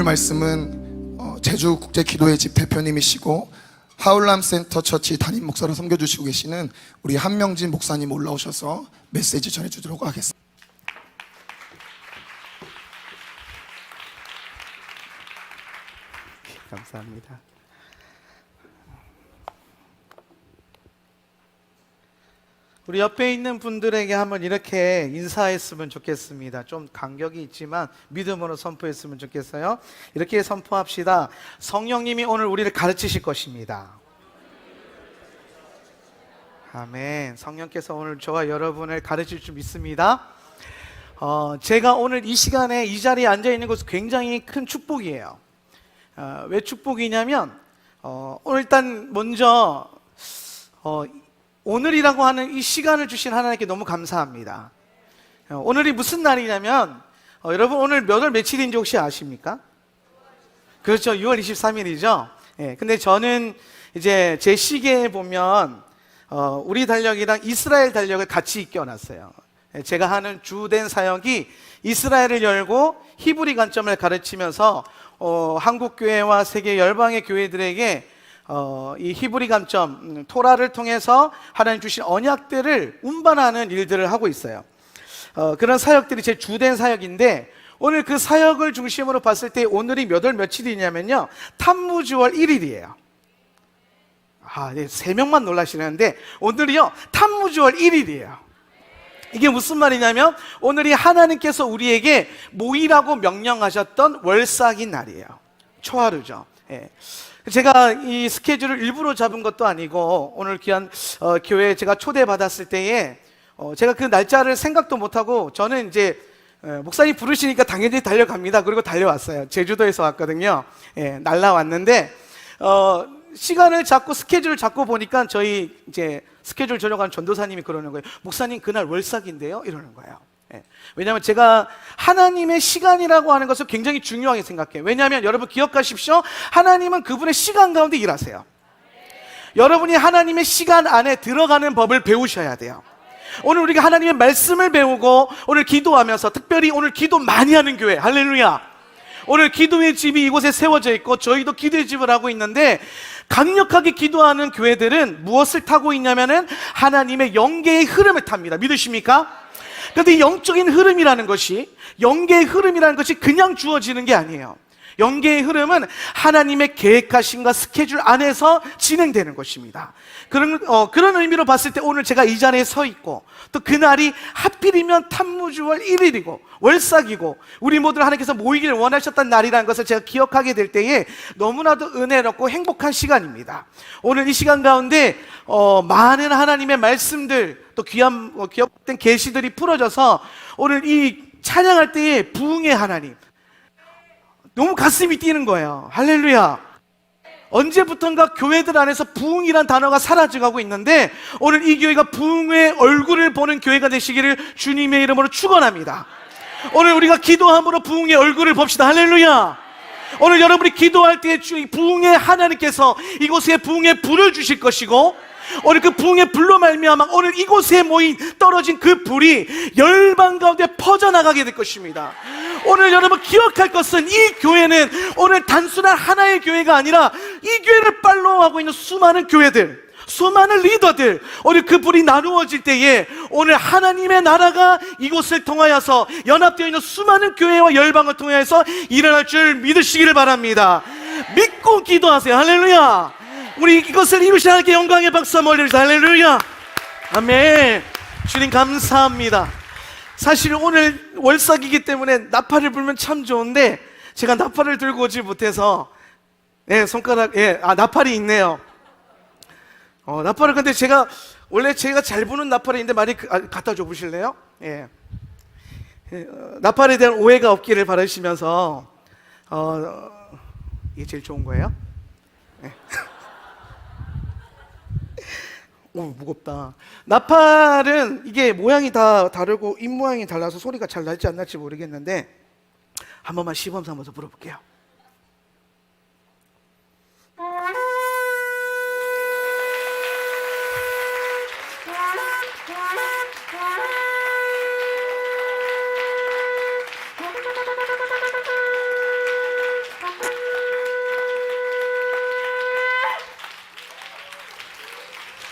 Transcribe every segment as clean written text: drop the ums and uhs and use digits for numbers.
오늘 말씀은 제주국제기도회집 대표님이시고 하울람센터 처치 담임 목사로 섬겨주시고 계시는 우리 한명진 목사님 올라오셔서 메시지 전해주도록 하겠습니다. 감사합니다. 우리 옆에 있는 분들에게 한번 이렇게 인사했으면 좋겠습니다. 좀 간격이 있지만 믿음으로 선포했으면 좋겠어요. 이렇게 선포합시다. 성령님이 오늘 우리를 가르치실 것입니다. 아멘. 성령께서 오늘 저와 여러분을 가르칠 줄 믿습니다. 제가 오늘 이 시간에 이 자리에 앉아 있는 것은 굉장히 큰 축복이에요. 왜 축복이냐면 오늘 일단 먼저 오늘이라고 하는 이 시간을 주신 하나님께 너무 감사합니다. 오늘이 무슨 날이냐면 여러분 오늘 몇 월 며칠인지 혹시 아십니까? 그렇죠. 6월 23일이죠. 근데 저는 이제 제 시계에 보면 우리 달력이랑 이스라엘 달력을 같이 껴놨어요. 제가 하는 주된 사역이 이스라엘을 열고 히브리 관점을 가르치면서 한국 교회와 세계 열방의 교회들에게 이 히브리 관점, 토라를 통해서 하나님 주신 언약들을 운반하는 일들을 하고 있어요. 그런 사역들이 제 주된 사역인데 오늘 그 사역을 중심으로 봤을 때 오늘이 몇 월 며칠이냐면요, 탐무주월 1일이에요. 네, 3명만 놀라시는데 오늘이요 탐무주월 1일이에요. 이게 무슨 말이냐면 오늘이 하나님께서 우리에게 모이라고 명령하셨던 월삭인 날이에요. 초하루죠. 제가 이 스케줄을 일부러 잡은 것도 아니고 오늘 귀한 교회에 제가 초대받았을 때에 제가 그 날짜를 생각도 못하고 저는 이제 목사님 부르시니까 당연히 달려갑니다. 그리고 달려왔어요. 제주도에서 왔거든요. 날라왔는데 시간을 잡고 스케줄을 잡고 보니까 저희 이제 스케줄 조정하는 전도사님이 그러는 거예요. 목사님 그날 월삭인데요? 이러는 거예요. 왜냐하면 제가 하나님의 시간이라고 하는 것을 굉장히 중요하게 생각해요. 왜냐하면 여러분 기억하십시오. 하나님은 그분의 시간 가운데 일하세요. 여러분이 하나님의 시간 안에 들어가는 법을 배우셔야 돼요. 오늘 우리가 하나님의 말씀을 배우고 오늘 기도하면서 특별히 오늘 기도 많이 하는 교회, 할렐루야, 오늘 기도의 집이 이곳에 세워져 있고 저희도 기도의 집을 하고 있는데 강력하게 기도하는 교회들은 무엇을 타고 있냐면은 하나님의 영계의 흐름을 탑니다. 믿으십니까? 그런데 이 영적인 흐름이라는 것이, 영계의 흐름이라는 것이 그냥 주어지는 게 아니에요. 영계의 흐름은 하나님의 계획하심과 스케줄 안에서 진행되는 것입니다. 그런 의미로 봤을 때 오늘 제가 이 자리에 서 있고 또 그날이 하필이면 탐무주월 1일이고 월삭이고 우리 모두 하나님께서 모이기를 원하셨던 날이라는 것을 제가 기억하게 될 때에 너무나도 은혜롭고 행복한 시간입니다. 오늘 이 시간 가운데 많은 하나님의 말씀들 또 귀엽된 계시들이 풀어져서 오늘 이 찬양할 때에 부흥의 하나님, 너무 가슴이 뛰는 거예요. 할렐루야. 언제부턴가 교회들 안에서 부흥이란 단어가 사라져가고 있는데 오늘 이 교회가 부흥의 얼굴을 보는 교회가 되시기를 주님의 이름으로 축원합니다. 오늘 우리가 기도함으로 부흥의 얼굴을 봅시다. 할렐루야. 오늘 여러분이 기도할 때에 부흥의 하나님께서 이곳에 부흥의 불을 주실 것이고 오늘 그 부흥의 불로 말미암아 오늘 이곳에 모인 떨어진 그 불이 열방 가운데 퍼져나가게 될 것입니다. 오늘 여러분 기억할 것은 이 교회는 오늘 단순한 하나의 교회가 아니라 이 교회를 팔로우하고 있는 수많은 교회들, 수많은 리더들, 오늘 그 불이 나누어질 때에 오늘 하나님의 나라가 이곳을 통하여서 연합되어 있는 수많은 교회와 열방을 통하여서 일어날 줄 믿으시기를 바랍니다. 믿고 기도하세요. 할렐루야. 우리 이것을 이루신 하나님께 영광의 박수 한번 올려주세요. 할렐루야. 아멘. 주님 감사합니다. 사실 오늘 월삭이기 때문에 나팔을 불면 참 좋은데 제가 나팔을 들고 오지 못해서 나팔이 있네요. 나팔을 근데 원래 제가 잘 부는 나팔이 있는데 많이 갖다 줘 보실래요? 나팔에 대한 오해가 없기를 바라시면서 이게 제일 좋은 거예요? 오, 무겁다. 나팔은 이게 모양이 다 다르고 입 모양이 달라서 소리가 잘 날지 안 날지 모르겠는데 한 번만 시범 삼아서 불어볼게요.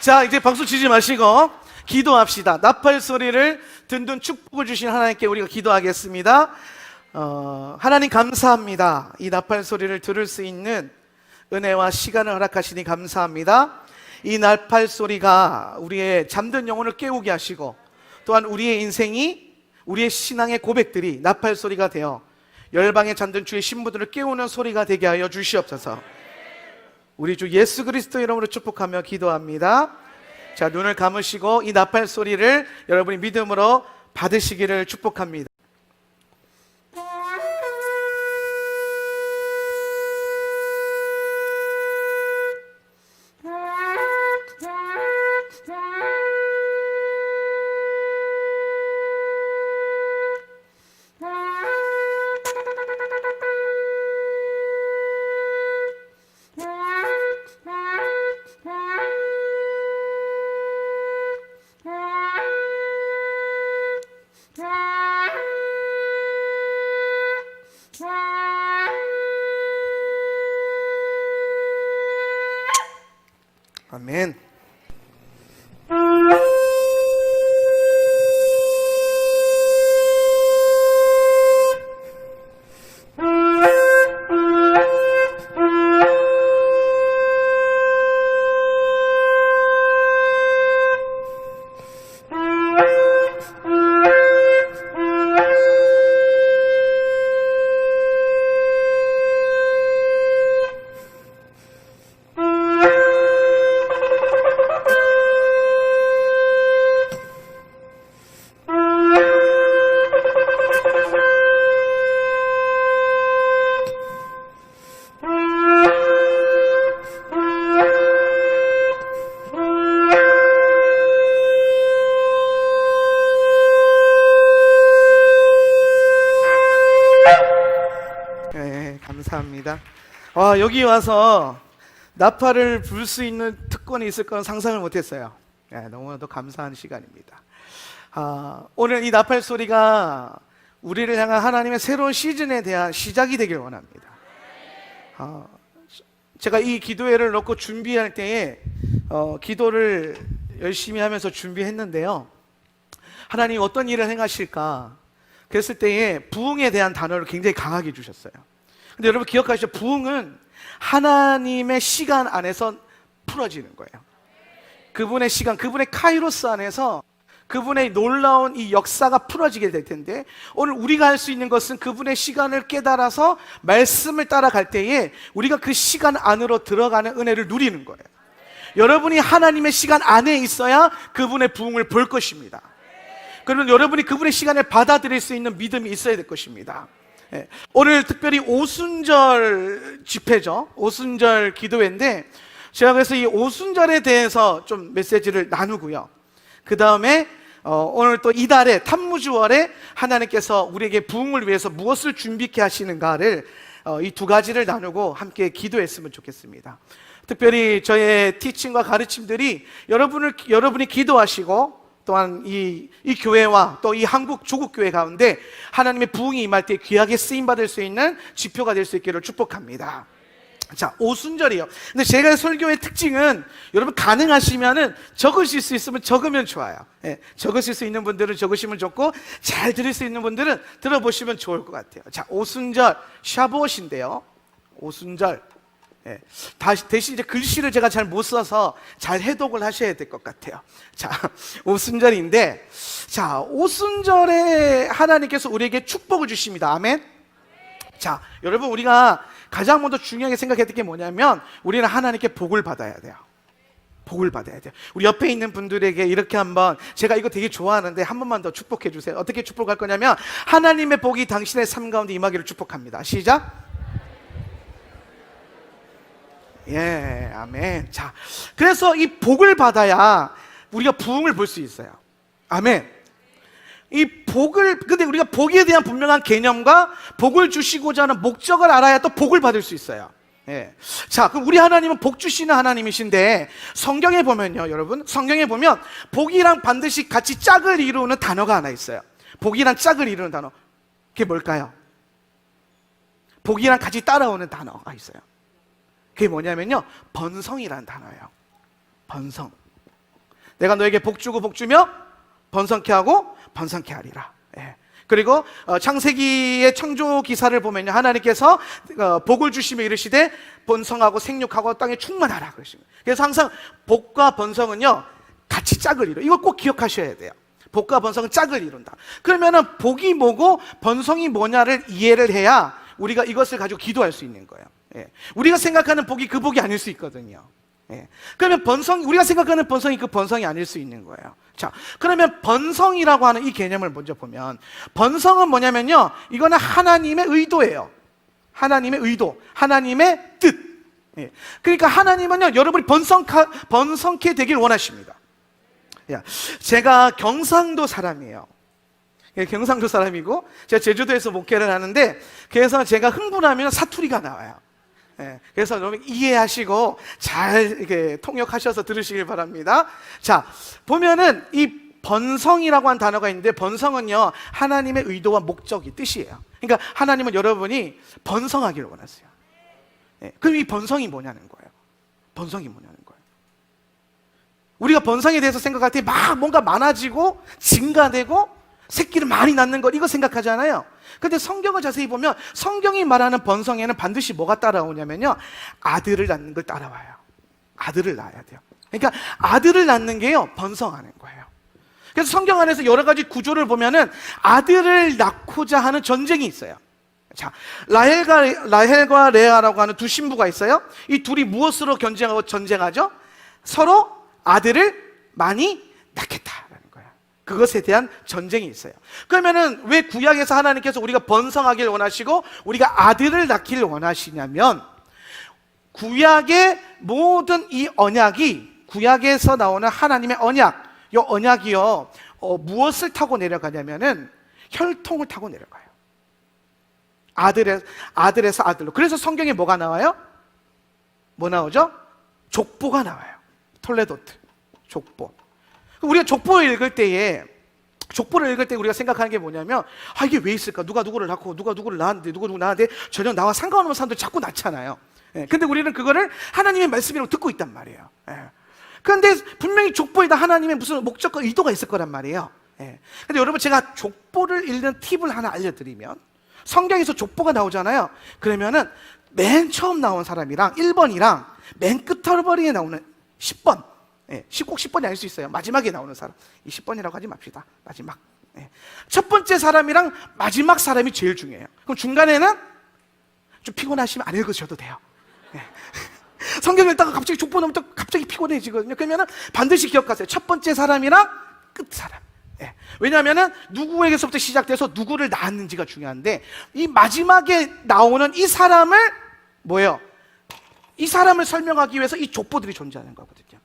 자, 이제 박수 치지 마시고 기도합시다. 나팔 소리를 듣는 축복을 주신 하나님께 우리가 기도하겠습니다. 하나님 감사합니다. 이 나팔 소리를 들을 수 있는 은혜와 시간을 허락하시니 감사합니다. 이 나팔 소리가 우리의 잠든 영혼을 깨우게 하시고 또한 우리의 인생이, 우리의 신앙의 고백들이 나팔 소리가 되어 열방에 잠든 주의 신부들을 깨우는 소리가 되게 하여 주시옵소서. 우리 주 예수 그리스도 이름으로 축복하며 기도합니다. 자, 눈을 감으시고 이 나팔 소리를 여러분이 믿음으로 받으시기를 축복합니다. 아멘. 감사합니다. 여기 와서 나팔을 불 수 있는 특권이 있을 건 상상을 못했어요. 너무나도 감사한 시간입니다. 오늘 이 나팔 소리가 우리를 향한 하나님의 새로운 시즌에 대한 시작이 되길 원합니다. 제가 이 기도회를 놓고 준비할 때에 기도를 열심히 하면서 준비했는데요. 하나님 어떤 일을 행하실까? 그랬을 때에 부흥에 대한 단어를 굉장히 강하게 주셨어요. 근데 여러분 기억하시죠? 부흥은 하나님의 시간 안에서 풀어지는 거예요. 그분의 시간, 그분의 카이로스 안에서 그분의 놀라운 이 역사가 풀어지게 될 텐데, 오늘 우리가 할 수 있는 것은 그분의 시간을 깨달아서 말씀을 따라갈 때에 우리가 그 시간 안으로 들어가는 은혜를 누리는 거예요. 여러분이 하나님의 시간 안에 있어야 그분의 부흥을 볼 것입니다. 그러면 여러분이 그분의 시간을 받아들일 수 있는 믿음이 있어야 될 것입니다. 오늘 특별히 오순절 집회죠. 오순절 기도회인데, 제가 그래서 이 오순절에 대해서 좀 메시지를 나누고요. 그 다음에 오늘 또 이달에 탐무주월에 하나님께서 우리에게 부흥을 위해서 무엇을 준비케 하시는가를 이 두 가지를 나누고 함께 기도했으면 좋겠습니다. 특별히 저의 티칭과 가르침들이 여러분이 기도하시고 또한 이 교회와 또 이 한국 조국교회 가운데 하나님의 부흥이 임할 때 귀하게 쓰임받을 수 있는 지표가 될 수 있기를 축복합니다. 자, 오순절이요. 근데 제가 설교의 특징은 여러분 가능하시면은 적으실 수 있으면 적으면 좋아요. 적으실 수 있는 분들은 적으시면 좋고, 잘 들을 수 있는 분들은 들어보시면 좋을 것 같아요. 자, 오순절 샤봇인데요. 오순절. 대신 이제 글씨를 제가 잘 못 써서 잘 해독을 하셔야 될 것 같아요. 자, 오순절인데, 자, 오순절에 하나님께서 우리에게 축복을 주십니다. 아멘. 자, 여러분 우리가 가장 먼저 중요하게 생각해야 될 게 뭐냐면, 우리는 하나님께 복을 받아야 돼요. 복을 받아야 돼요. 우리 옆에 있는 분들에게 이렇게 한번, 제가 이거 되게 좋아하는데 한 번만 더 축복해 주세요. 어떻게 축복할 거냐면, 하나님의 복이 당신의 삶 가운데 임하기를 축복합니다. 시작. 예, 아멘. 자, 그래서 이 복을 받아야 우리가 부흥을 볼 수 있어요. 아멘. 이 복을, 근데 우리가 복에 대한 분명한 개념과 복을 주시고자 하는 목적을 알아야 또 복을 받을 수 있어요. 예. 자, 그럼 우리 하나님은 복 주시는 하나님이신데, 성경에 보면요, 여러분, 성경에 보면 복이랑 반드시 같이 짝을 이루는 단어가 하나 있어요. 복이랑 짝을 이루는 단어. 그게 뭘까요? 복이랑 같이 따라오는 단어가 있어요. 그게 뭐냐면요, 번성이라는 단어예요. 번성. 내가 너에게 복 주고 복 주며 번성케 하고 번성케 하리라. 예. 그리고 창세기의 창조 기사를 보면요, 하나님께서 복을 주시며 이르시되 번성하고 생육하고 땅에 충만하라 그러십니다. 그래서 항상 복과 번성은요 같이 짝을 이뤄. 이걸 꼭 기억하셔야 돼요. 복과 번성은 짝을 이룬다. 그러면은 복이 뭐고 번성이 뭐냐를 이해를 해야 우리가 이것을 가지고 기도할 수 있는 거예요. 예. 우리가 생각하는 복이 그 복이 아닐 수 있거든요. 예. 그러면 우리가 생각하는 번성이 그 번성이 아닐 수 있는 거예요. 자, 그러면 번성이라고 하는 이 개념을 먼저 보면, 번성은 뭐냐면요, 이거는 하나님의 의도예요. 하나님의 의도, 하나님의 뜻. 예. 그러니까 하나님은요, 여러분이 번성케 되길 원하십니다. 야, 제가 경상도 사람이에요. 예, 경상도 사람이고, 제가 제주도에서 목회를 하는데, 그래서 제가 흥분하면 사투리가 나와요. 예, 그래서 여러분 이해하시고 잘 이렇게 통역하셔서 들으시길 바랍니다. 자, 보면은 이 번성이라고 한 단어가 있는데, 번성은요 하나님의 의도와 목적이 뜻이에요. 그러니까 하나님은 여러분이 번성하기를 원하세요. 예, 그럼 이 번성이 뭐냐는 거예요. 번성이 뭐냐는 거예요. 우리가 번성에 대해서 생각할 때 막 뭔가 많아지고 증가되고 새끼를 많이 낳는 것, 이거 생각하잖아요. 근데 성경을 자세히 보면 성경이 말하는 번성에는 반드시 뭐가 따라오냐면요, 아들을 낳는 걸 따라와요. 아들을 낳아야 돼요. 그러니까 아들을 낳는 게요 번성하는 거예요. 그래서 성경 안에서 여러 가지 구조를 보면은 아들을 낳고자 하는 전쟁이 있어요. 자, 라헬과 레아라고 하는 두 신부가 있어요. 이 둘이 무엇으로 전쟁하죠? 서로 아들을 많이 낳겠다. 그것에 대한 전쟁이 있어요. 그러면은 왜 구약에서 하나님께서 우리가 번성하길 원하시고 우리가 아들을 낳기를 원하시냐면, 구약의 모든 이 언약이, 구약에서 나오는 하나님의 언약, 이 언약이요 무엇을 타고 내려가냐면은 혈통을 타고 내려가요. 아들에서 아들로. 그래서 성경에 뭐가 나와요? 뭐 나오죠? 족보가 나와요. 톨레도트, 족보. 우리가 족보를 읽을 때 우리가 생각하는 게 뭐냐면, 아, 이게 왜 있을까? 누가 누구를 낳고 누가 누구를 낳았는데 누구 낳았는데 전혀 나와 상관없는 사람들 자꾸 낳잖아요. 예, 근데 우리는 그거를 하나님의 말씀이라고 듣고 있단 말이에요. 예. 그런데 분명히 족보에다 하나님의 무슨 목적과 의도가 있을 거란 말이에요. 예. 근데 여러분, 제가 족보를 읽는 팁을 하나 알려드리면, 성경에서 족보가 나오잖아요. 그러면은 맨 처음 나온 사람이랑 1번이랑 맨 끝머리에 나오는 10번, 예, 꼭 10번이 아닐 수 있어요. 마지막에 나오는 사람, 이 10번이라고 하지 맙시다. 마지막. 예. 첫 번째 사람이랑 마지막 사람이 제일 중요해요. 그럼 중간에는 좀 피곤하시면 안 읽으셔도 돼요. 예. 성경 읽다가 갑자기 족보 넣으면 또 갑자기 피곤해지거든요. 그러면은 반드시 기억하세요. 첫 번째 사람이랑 끝 사람. 예. 왜냐하면은 누구에게서부터 시작돼서 누구를 낳았는지가 중요한데, 이 마지막에 나오는 이 사람을 뭐예요? 이 사람을 설명하기 위해서 이 족보들이 존재하는 거거든요.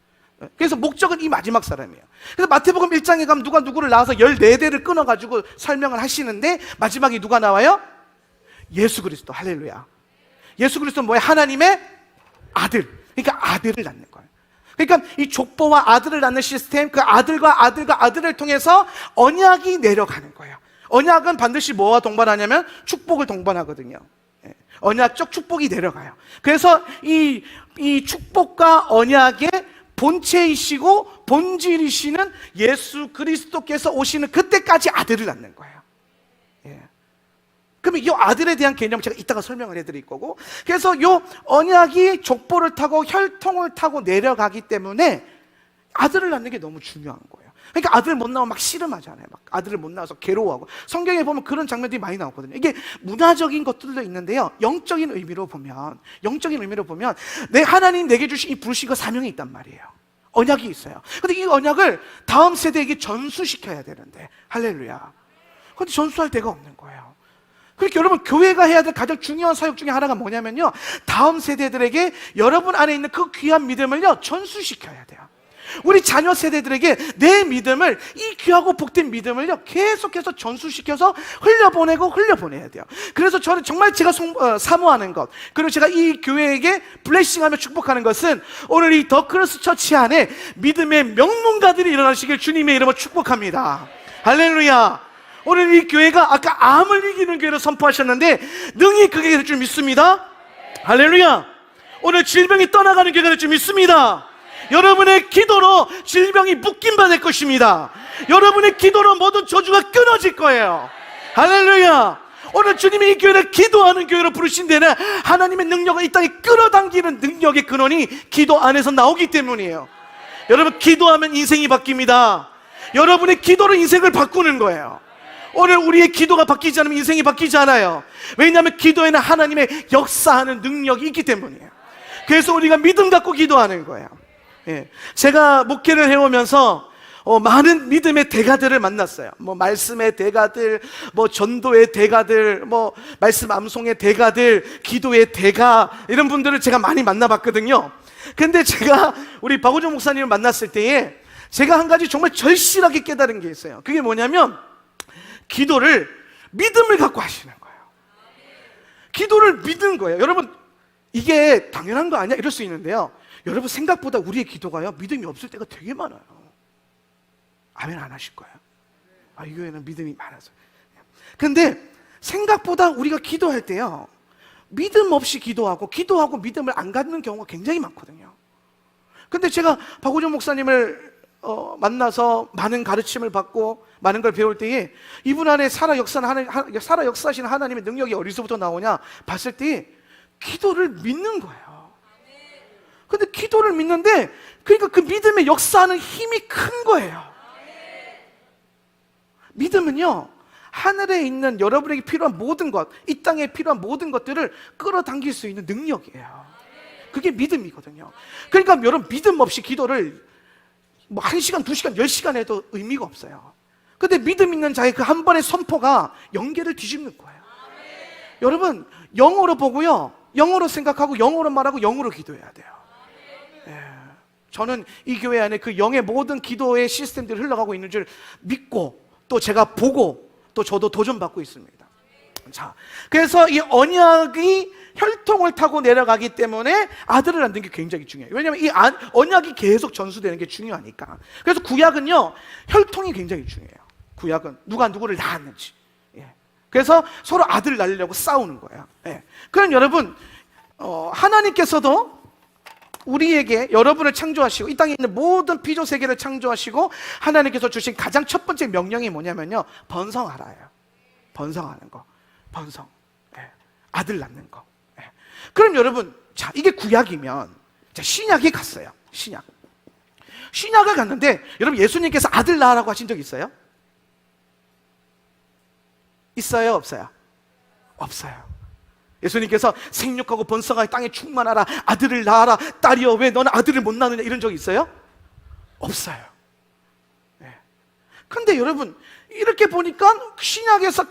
그래서 목적은 이 마지막 사람이에요. 그래서 마태복음 1장에 가면 누가 누구를 낳아서 14대를 끊어가지고 설명을 하시는데, 마지막에 누가 나와요? 예수 그리스도. 할렐루야. 예수 그리스도는 뭐예요? 하나님의 아들. 그러니까 아들을 낳는 거예요. 그러니까 이 족보와 아들을 낳는 시스템, 그 아들과 아들을 통해서 언약이 내려가는 거예요. 언약은 반드시 뭐와 동반하냐면 축복을 동반하거든요. 언약적 축복이 내려가요. 그래서 이 축복과 언약의 본체이시고 본질이시는 예수 그리스도께서 오시는 그때까지 아들을 낳는 거예요. 예. 그러면 이 아들에 대한 개념 제가 이따가 설명을 해드릴 거고, 그래서 이 언약이 족보를 타고 혈통을 타고 내려가기 때문에 아들을 낳는 게 너무 중요한 거예요. 그러니까 아들 못 낳으면 막 씨름하잖아요. 막 아들을 못 낳아서 괴로워하고. 성경에 보면 그런 장면들이 많이 나오거든요. 이게 문화적인 것들도 있는데요, 영적인 의미로 보면 내 하나님 내게 주신 이 부르심과 사명이 있단 말이에요. 언약이 있어요. 근데 이 언약을 다음 세대에게 전수시켜야 되는데, 할렐루야. 근데 전수할 데가 없는 거예요. 그러니까 여러분, 교회가 해야 될 가장 중요한 사역 중에 하나가 뭐냐면요, 다음 세대들에게 여러분 안에 있는 그 귀한 믿음을요 전수시켜야 돼요. 우리 자녀 세대들에게 내 믿음을, 이 귀하고 복된 믿음을요 계속해서 전수시켜서 흘려보내야 돼요. 그래서 저는 정말 제가 사모하는 것, 그리고 제가 이 교회에게 블레싱하며 축복하는 것은, 오늘 이 더 크로스 처치 안에 믿음의 명문가들이 일어나시길 주님의 이름으로 축복합니다. 할렐루야. 오늘 이 교회가 아까 암을 이기는 교회로 선포하셨는데 능히 그게 될 줄 믿습니다. 할렐루야. 오늘 질병이 떠나가는 교회가 될 줄 믿습니다. 여러분의 기도로 질병이 묶임 받을 것입니다. 여러분의 기도로 모든 저주가 끊어질 거예요. 할렐루야. 오늘 주님이 이 교회를 기도하는 교회로 부르신 데는 하나님의 능력을 이 땅에 끌어당기는 능력의 근원이 기도 안에서 나오기 때문이에요. 여러분, 기도하면 인생이 바뀝니다. 여러분의 기도로 인생을 바꾸는 거예요. 오늘 우리의 기도가 바뀌지 않으면 인생이 바뀌지 않아요. 왜냐하면 기도에는 하나님의 역사하는 능력이 있기 때문이에요. 그래서 우리가 믿음 갖고 기도하는 거예요. 예. 제가 목회를 해오면서 많은 믿음의 대가들을 만났어요. 말씀의 대가들, 전도의 대가들, 말씀 암송의 대가들, 기도의 대가, 이런 분들을 제가 많이 만나봤거든요. 근데 제가 우리 박우정 목사님을 만났을 때에 제가 한 가지 정말 절실하게 깨달은 게 있어요. 그게 뭐냐면 기도를 믿음을 갖고 하시는 거예요. 기도를 믿는 거예요. 여러분, 이게 당연한 거 아니야? 이럴 수 있는데요, 여러분, 생각보다 우리의 기도가요, 믿음이 없을 때가 되게 많아요. 아멘 안 하실 거예요. 이 교회는 믿음이 많아서. 근데 생각보다 우리가 기도할 때요, 믿음 없이 기도하고 믿음을 안 갖는 경우가 굉장히 많거든요. 근데 제가 박우정 목사님을 만나서 많은 가르침을 받고 많은 걸 배울 때에 이분 안에 살아 역사하시는 하나님의 능력이 어디서부터 나오냐 봤을 때 기도를 믿는 거예요. 근데 기도를 믿는데, 그러니까 그 믿음의 역사하는 힘이 큰 거예요. 믿음은요, 하늘에 있는 여러분에게 필요한 모든 것, 이 땅에 필요한 모든 것들을 끌어당길 수 있는 능력이에요. 그게 믿음이거든요. 그러니까 여러분, 믿음 없이 기도를 1시간, 2시간, 10시간 해도 의미가 없어요. 근데 믿음 있는 자의 그 한 번의 선포가 영계를 뒤집는 거예요. 여러분, 영어로 보고요, 영어로 생각하고 영어로 말하고 영어로 기도해야 돼요. 저는 이 교회 안에 그 영의 모든 기도의 시스템들이 흘러가고 있는 줄 믿고, 또 제가 보고, 또 저도 도전받고 있습니다. 자, 그래서 이 언약이 혈통을 타고 내려가기 때문에 아들을 낳는 게 굉장히 중요해요. 왜냐하면 이 언약이 계속 전수되는 게 중요하니까. 그래서 구약은요, 혈통이 굉장히 중요해요. 구약은 누가 누구를 낳았는지. 그래서 서로 아들 낳으려고 싸우는 거예요. 그럼 여러분, 하나님께서도 우리에게, 여러분을 창조하시고 이 땅에 있는 모든 피조 세계를 창조하시고 하나님께서 주신 가장 첫 번째 명령이 뭐냐면요, 번성하라예요. 번성하는 거, 번성. 아들 낳는 거. 그럼 여러분, 자, 이게 구약이면, 자, 신약이 갔어요. 신약을 갔는데, 여러분, 예수님께서 아들 낳으라고 하신 적 있어요? 있어요, 없어요? 없어요. 예수님께서 생육하고 번성하여 땅에 충만하라, 아들을 낳아라, 딸이여 왜 너는 아들을 못 낳느냐, 이런 적 있어요? 없어요. 근데 여러분, 이렇게 보니까 신약에서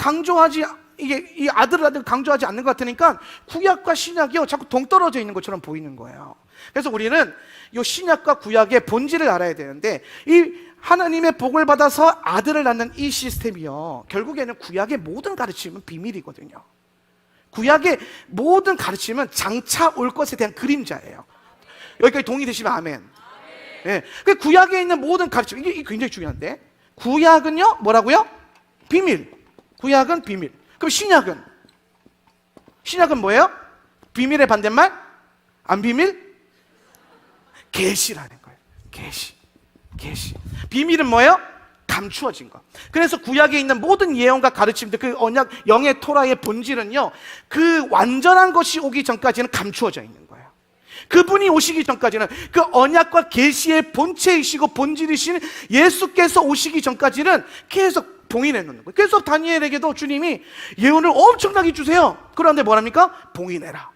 이 아들을 강조하지 않는 것 같으니까 구약과 신약이요, 자꾸 동떨어져 있는 것처럼 보이는 거예요. 그래서 우리는 이 신약과 구약의 본질을 알아야 되는데, 이 하나님의 복을 받아서 아들을 낳는 이 시스템이요, 결국에는 구약의 모든 가르침은 비밀이거든요. 구약의 모든 가르침은 장차 올 것에 대한 그림자예요. 여기까지 동의되시면 아멘. 그 구약에 있는 모든 가르침, 이게 굉장히 중요한데, 구약은요, 뭐라고요? 비밀. 구약은 비밀. 그럼 신약은 뭐예요? 비밀의 반대말? 안 비밀? 계시라는 거예요. 계시. 비밀은 뭐예요? 감추어진 것. 그래서 구약에 있는 모든 예언과 가르침들, 그 언약, 영의 토라의 본질은요, 그 완전한 것이 오기 전까지는 감추어져 있는 거예요. 그분이 오시기 전까지는, 그 언약과 계시의 본체이시고 본질이신 예수께서 오시기 전까지는 계속 봉인해 놓는 거예요. 그래서 다니엘에게도 주님이 예언을 엄청나게 주세요. 그런데 뭐랍니까? 봉인해라.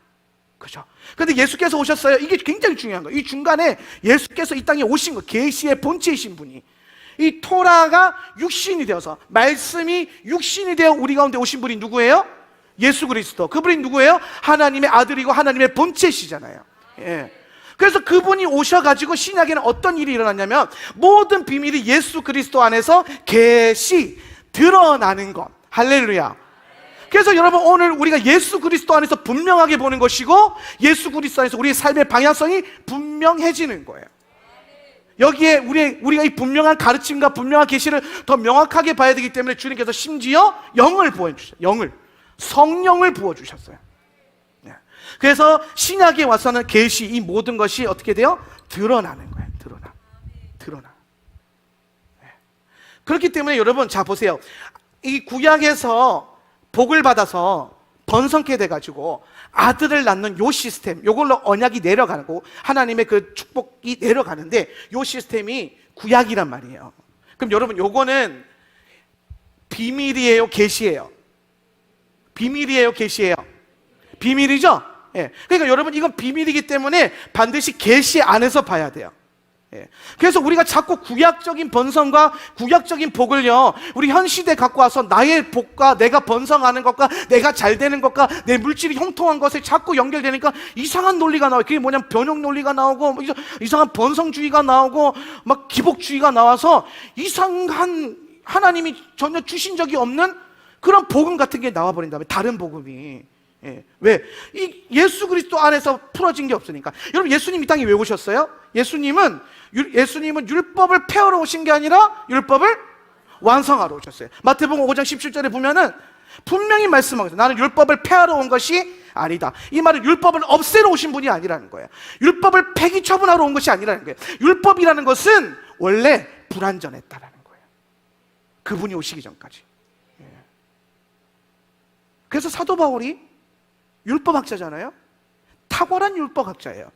그죠? 근데 예수께서 오셨어요. 이게 굉장히 중요한 거예요. 이 중간에 예수께서 이 땅에 오신 거, 계시의 본체이신 분이, 이 토라가 육신이 되어서, 말씀이 육신이 되어 우리 가운데 오신 분이 누구예요? 예수 그리스도. 그분이 누구예요? 하나님의 아들이고 하나님의 본체시잖아요. 그래서 그분이 오셔가지고 신약에는 어떤 일이 일어났냐면, 모든 비밀이 예수 그리스도 안에서 드러나는 것. 할렐루야. 그래서 여러분, 오늘 우리가 예수 그리스도 안에서 분명하게 보는 것이고, 예수 그리스도 안에서 우리의 삶의 방향성이 분명해지는 거예요. 여기에 우리가 이 분명한 가르침과 분명한 계시를 더 명확하게 봐야 되기 때문에 주님께서 심지어 영을 부어주셨어요. 성령을 부어주셨어요. 그래서 신약에 와서는 계시, 이 모든 것이 어떻게 돼요? 드러나는 거예요. 그렇기 때문에 여러분, 자 보세요. 이 구약에서 복을 받아서 번성케 돼가지고 아들을 낳는 요 시스템, 요걸로 언약이 내려가고 하나님의 그 축복이 내려가는데, 요 시스템이 구약이란 말이에요. 그럼 여러분, 요거는 비밀이에요, 계시예요? 비밀이에요, 계시예요? 비밀이죠? 예. 그러니까 여러분, 이건 비밀이기 때문에 반드시 계시 안에서 봐야 돼요. 예. 그래서 우리가 자꾸 구약적인 번성과 구약적인 복을요, 우리 현 시대에 갖고 와서 나의 복과 내가 번성하는 것과 내가 잘 되는 것과 내 물질이 형통한 것에 자꾸 연결되니까 이상한 논리가 나와요. 그게 뭐냐면 변형 논리가 나오고, 뭐 이상한 번성주의가 나오고, 막 기복주의가 나와서 이상한, 하나님이 전혀 주신 적이 없는 그런 복음 같은 게 나와버린 다음에, 다른 복음이. 예. 왜? 이 예수 그리스도 안에서 풀어진 게 없으니까. 여러분, 예수님 이 땅에 왜 오셨어요? 예수님은 율법을 폐하러 오신 게 아니라 율법을 완성하러 오셨어요. 마태복음 5장 17절에 보면은 분명히 말씀하고 있어요. 나는 율법을 폐하러 온 것이 아니다. 이 말은 율법을 없애러 오신 분이 아니라는 거예요. 율법을 폐기 처분하러 온 것이 아니라는 거예요. 율법이라는 것은 원래 불완전했다라는 거예요. 그분이 오시기 전까지. 예. 그래서 사도 바울이 율법학자잖아요. 탁월한 율법학자예요.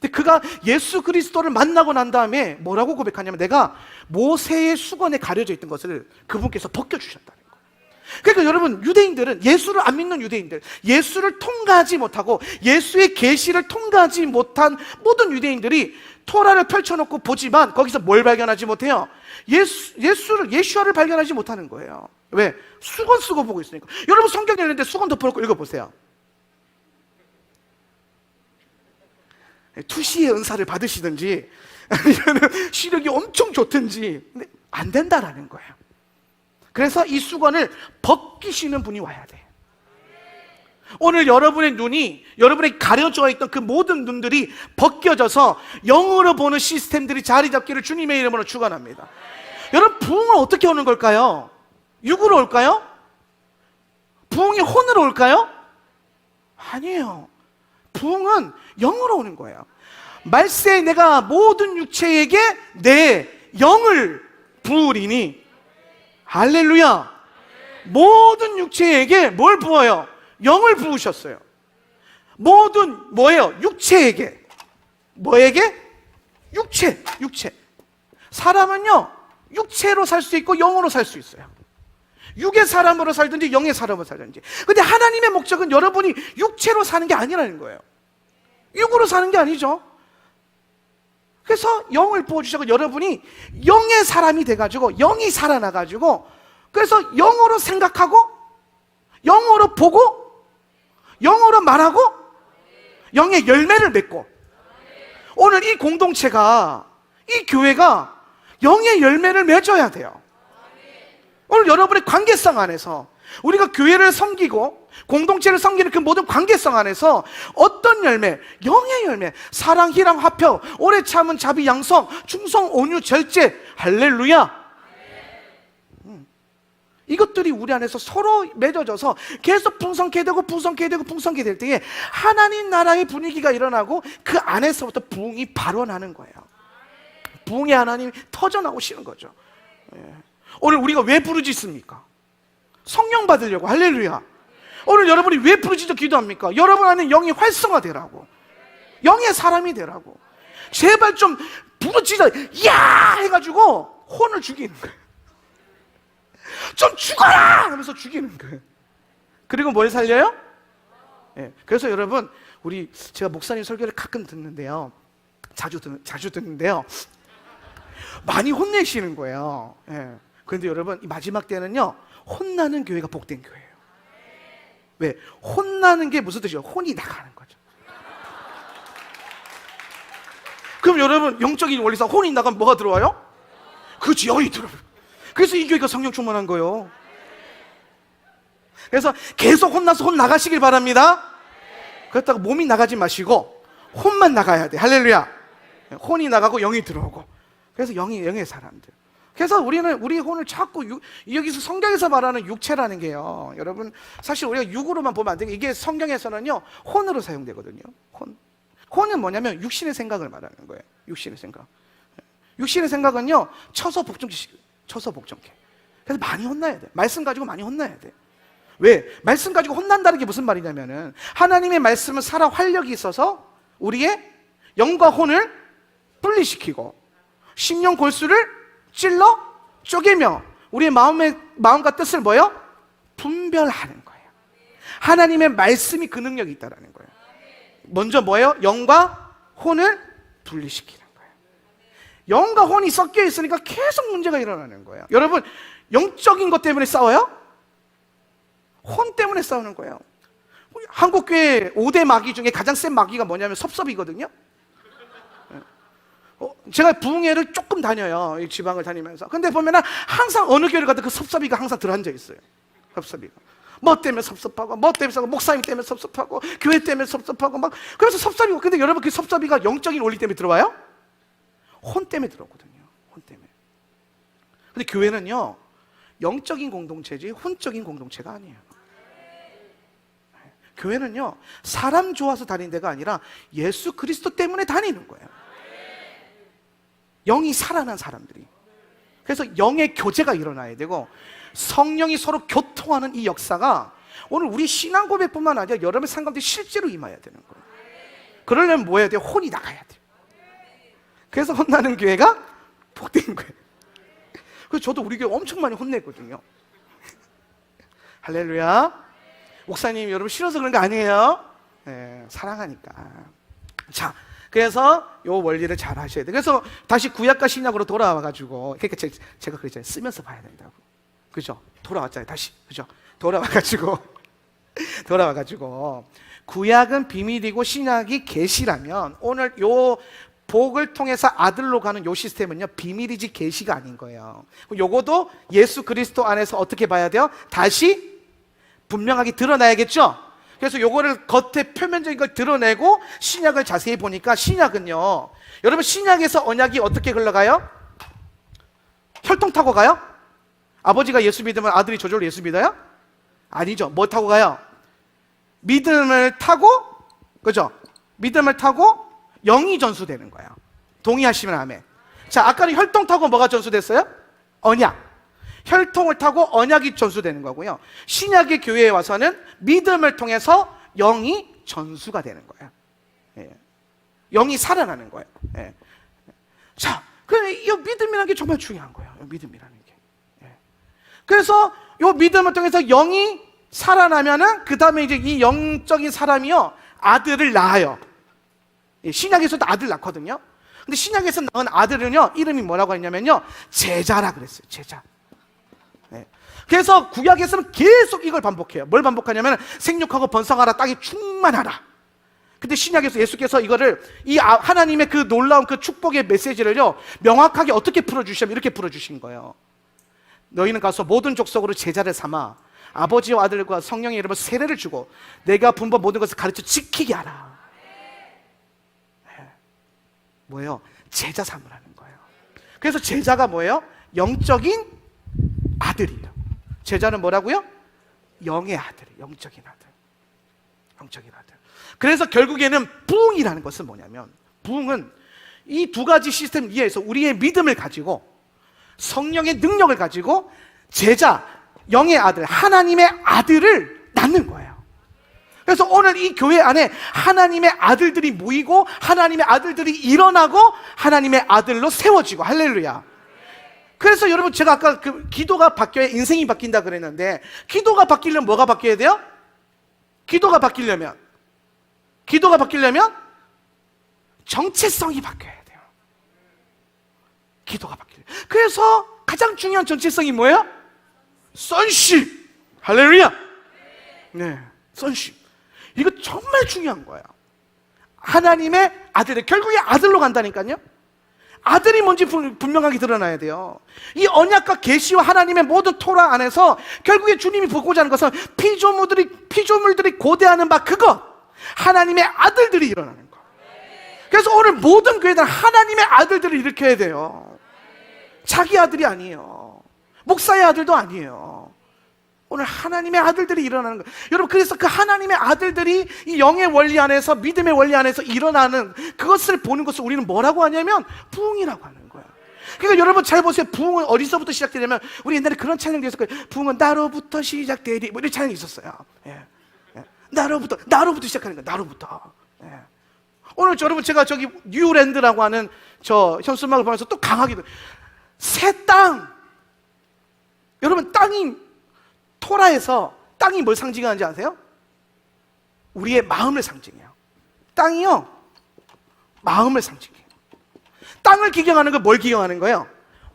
근데 그가 예수 그리스도를 만나고 난 다음에 뭐라고 고백하냐면, 내가 모세의 수건에 가려져 있던 것을 그분께서 벗겨주셨다는 거예요. 그러니까 여러분, 유대인들은, 예수를 안 믿는 유대인들, 예수를 통과하지 못하고 예수의 계시를 통과하지 못한 모든 유대인들이 토라를 펼쳐놓고 보지만 거기서 뭘 발견하지 못해요? 예수아를 발견하지 못하는 거예요. 왜? 수건 쓰고 보고 있으니까. 여러분, 성경 열는데 수건 덮어놓고 읽어보세요. 투시의 은사를 받으시든지 아니면 시력이 엄청 좋든지, 근데 안 된다라는 거예요. 그래서 이 수건을 벗기시는 분이 와야 돼. 오늘 여러분의 눈이, 여러분의 가려져 있던 그 모든 눈들이 벗겨져서 영으로 보는 시스템들이 자리 잡기를 주님의 이름으로 축원합니다. 여러분, 부흥은 어떻게 오는 걸까요? 육으로 올까요? 부흥이 혼으로 올까요? 아니에요. 부흥은 영으로 오는 거예요. 말세에 내가 모든 육체에게 내 영을 부으리니. 할렐루야. 모든 육체에게 뭘 부어요? 영을 부으셨어요. 모든 뭐예요? 육체에게. 뭐에게? 육체. 사람은요, 육체로 살 수 있고 영으로 살 수 있어요. 육의 사람으로 살든지 영의 사람으로 살든지. 근데 하나님의 목적은 여러분이 육체로 사는 게 아니라는 거예요. 육으로 사는 게 아니죠. 그래서 영을 부어주셔서 여러분이 영의 사람이 돼가지고, 영이 살아나가지고, 그래서 영으로 생각하고, 영으로 보고, 영으로 말하고, 영의 열매를 맺고. 오늘 이 공동체가, 이 교회가 영의 열매를 맺어야 돼요. 오늘 여러분의 관계성 안에서, 우리가 교회를 섬기고 공동체를 섬기는 그 모든 관계성 안에서 어떤 열매? 영의 열매. 사랑, 희랑, 화평, 오래 참은, 자비, 양성, 충성, 온유, 절제. 할렐루야. 이것들이 우리 안에서 서로 맺어져서 계속 풍성케 되고 풍성케 될 때에 하나님 나라의 분위기가 일어나고, 그 안에서부터 부흥이 발원하는 거예요. 부흥의 하나님이 터져나오시는 거죠. 오늘 우리가 왜 부르짖습니까? 성령 받으려고. 할렐루야. 오늘 여러분이 왜 부르짖어 기도합니까? 여러분 안에 영이 활성화되라고, 영의 사람이 되라고. 제발 좀 부르짖어 야 해가지고 혼을 죽이는 거예요. 좀 죽어라 하면서 죽이는 거예요. 그리고 뭘 살려요? 네. 그래서 여러분, 제가 목사님 설교를 가끔 듣는데요, 자주 듣는데요, 많이 혼내시는 거예요. 네. 그런데 여러분, 이 마지막 때는요, 혼나는 교회가 복된 교회예요. 왜? 혼나는 게 무슨 뜻이에요? 혼이 나가는 거죠. 그럼 여러분, 영적인 원리상 혼이 나가면 뭐가 들어와요? 그렇지, 영이 들어와요. 그래서 이 교회가 성령 충만한 거예요. 그래서 계속 혼나서 혼 나가시길 바랍니다. 그렇다고 몸이 나가지 마시고 혼만 나가야 돼. 할렐루야. 혼이 나가고 영이 들어오고. 그래서 영의 사람들. 그래서 우리 혼을 자꾸 여기서 성경에서 말하는 육체라는 게요, 여러분, 사실 우리가 육으로만 보면 안 돼요. 이게 성경에서는요, 혼으로 사용되거든요. 혼은 뭐냐면 육신의 생각을 말하는 거예요. 육신의 생각은요, 쳐서 복종시키고, 쳐서 복종케. 그래서 많이 혼나야 돼. 말씀 가지고 많이 혼나야 돼. 왜? 말씀 가지고 혼난다는 게 무슨 말이냐면은 하나님의 말씀은 살아 활력이 있어서 우리의 영과 혼을 분리시키고 심령 골수를 찔러 쪼개며 우리의 마음과 뜻을 뭐요? 분별하는 거예요. 하나님의 말씀이 그 능력이 있다라는 거예요. 먼저 뭐예요? 영과 혼을 분리시키는 거예요. 영과 혼이 섞여 있으니까 계속 문제가 일어나는 거예요. 여러분, 영적인 것 때문에 싸워요? 혼 때문에 싸우는 거예요. 한국교회 5대 마귀 중에 가장 센 마귀가 뭐냐면 섭섭이거든요. 제가 부흥회를 조금 다녀요. 이 지방을 다니면서. 근데 보면은 항상 어느 교회를 가도 그 섭섭이가 항상 들어앉아 있어요. 섭섭이가. 뭐 때문에 섭섭하고, 뭐 때문에 섭섭하고, 목사님 때문에 섭섭하고, 교회 때문에 섭섭하고, 막. 그래서 섭섭이고. 근데 여러분 그 섭섭이가 영적인 원리 때문에 들어와요? 혼 때문에 들어오거든요. 혼 때문에. 근데 교회는요, 영적인 공동체지 혼적인 공동체가 아니에요. 교회는요, 사람 좋아서 다니는 데가 아니라 예수 그리스도 때문에 다니는 거예요. 영이 살아난 사람들이. 그래서 영의 교제가 일어나야 되고 성령이 서로 교통하는 이 역사가 오늘 우리 신앙 고백뿐만 아니라 여러분의 삶 가운데 실제로 임해야 되는 거예요. 그러려면 뭐 해야 돼요? 혼이 나가야 돼요. 그래서 혼나는 교회가 복된 거예요. 그래서 저도 우리 교회 엄청 많이 혼냈거든요. 할렐루야. 목사님 여러분 싫어서 그런 거 아니에요. 네, 사랑하니까. 자, 그래서 요 원리를 잘 하셔야 돼요. 그래서 다시 구약과 신약으로 돌아와가지고, 그러니까 제가 그랬잖아요. 쓰면서 봐야 된다고. 그죠? 돌아왔잖아요. 다시. 그죠? 돌아와가지고 구약은 비밀이고 신약이 계시라면 오늘 요 복을 통해서 아들로 가는 요 시스템은요, 비밀이지 계시가 아닌 거예요. 요거도 예수 그리스도 안에서 어떻게 봐야 돼요? 다시 분명하게 드러나야겠죠? 그래서 요거를 겉에 표면적인 걸 드러내고 신약을 자세히 보니까 신약은요, 여러분 신약에서 언약이 어떻게 흘러가요? 혈통 타고 가요? 아버지가 예수 믿으면 아들이 저절로 예수 믿어요? 아니죠. 뭐 타고 가요? 믿음을 타고, 그죠? 믿음을 타고 영이 전수되는 거예요. 동의하시면 아멘. 자, 아까는 혈통 타고 뭐가 전수됐어요? 언약. 혈통을 타고 언약이 전수되는 거고요. 신약의 교회에 와서는 믿음을 통해서 영이 전수가 되는 거예요. 예. 영이 살아나는 거예요. 예. 자, 이 믿음이라는 게 정말 중요한 거예요. 믿음이라는 게. 예. 그래서 이 믿음을 통해서 영이 살아나면은 그 다음에 이제 이 영적인 사람이요, 아들을 낳아요. 예. 신약에서도 아들 낳거든요. 근데 신약에서 낳은 아들은요, 이름이 뭐라고 했냐면요, 제자라 그랬어요. 제자. 그래서 구약에서는 계속 이걸 반복해요. 뭘 반복하냐면 생육하고 번성하라, 땅에 충만하라. 근데 신약에서 예수께서 이거를 이 하나님의 그 놀라운 그 축복의 메시지를요, 명확하게 어떻게 풀어주시냐면 이렇게 풀어주신 거예요. 너희는 가서 모든 족속으로 제자를 삼아 아버지와 아들과 성령의 이름으로 세례를 주고 내가 분본 모든 것을 가르쳐 지키게 하라. 뭐예요? 제자 삼으라는 거예요. 그래서 제자가 뭐예요? 영적인 아들이에요. 제자는 뭐라고요? 영의 아들, 영적인 아들. 영적인 아들. 그래서 결국에는 부흥이라는 것은 뭐냐면, 부흥은 이 두 가지 시스템 이해해서 우리의 믿음을 가지고 성령의 능력을 가지고 제자, 영의 아들, 하나님의 아들을 낳는 거예요. 그래서 오늘 이 교회 안에 하나님의 아들들이 모이고 하나님의 아들들이 일어나고 하나님의 아들로 세워지고, 할렐루야. 그래서 여러분 제가 아까 그 기도가 바뀌어야 인생이 바뀐다 그랬는데, 기도가 바뀌려면 뭐가 바뀌어야 돼요? 기도가 바뀌려면 정체성이 바뀌어야 돼요. 기도가 바뀌려면. 그래서 가장 중요한 정체성이 뭐예요? sonship. 할렐루야. 네, sonship. 이거 정말 중요한 거예요. 하나님의 아들들, 결국에 아들로 간다니까요. 아들이 뭔지 분명하게 드러나야 돼요. 이 언약과 계시와 하나님의 모든 토라 안에서 결국에 주님이 보고자 하는 것은 피조물들이 고대하는 바 그것, 하나님의 아들들이 일어나는 거. 그래서 오늘 모든 교회들은 하나님의 아들들을 일으켜야 돼요. 자기 아들이 아니에요. 목사의 아들도 아니에요. 오늘 하나님의 아들들이 일어나는 거예요. 여러분, 그래서 그 하나님의 아들들이 이 영의 원리 안에서, 믿음의 원리 안에서 일어나는 그것을 보는 것을 우리는 뭐라고 하냐면 부흥이라고 하는 거예요. 그러니까 여러분 잘 보세요. 부흥은 어디서부터 시작되냐면, 우리 옛날에 그런 찬양도 있었어요. 부흥은 나로부터 시작되리, 뭐 이런 찬양이 있었어요. 예. 예. 나로부터 시작하는 거예요. 나로부터. 예. 오늘 여러분 제가 저기 뉴랜드라고 하는 저 현수막을 보면서 또 강하게 새 땅. 여러분 땅이, 토라에서 땅이 뭘 상징하는지 아세요? 우리의 마음을 상징해요. 땅이요, 마음을 상징해요. 땅을 기경하는 건 뭘 기경하는 거예요?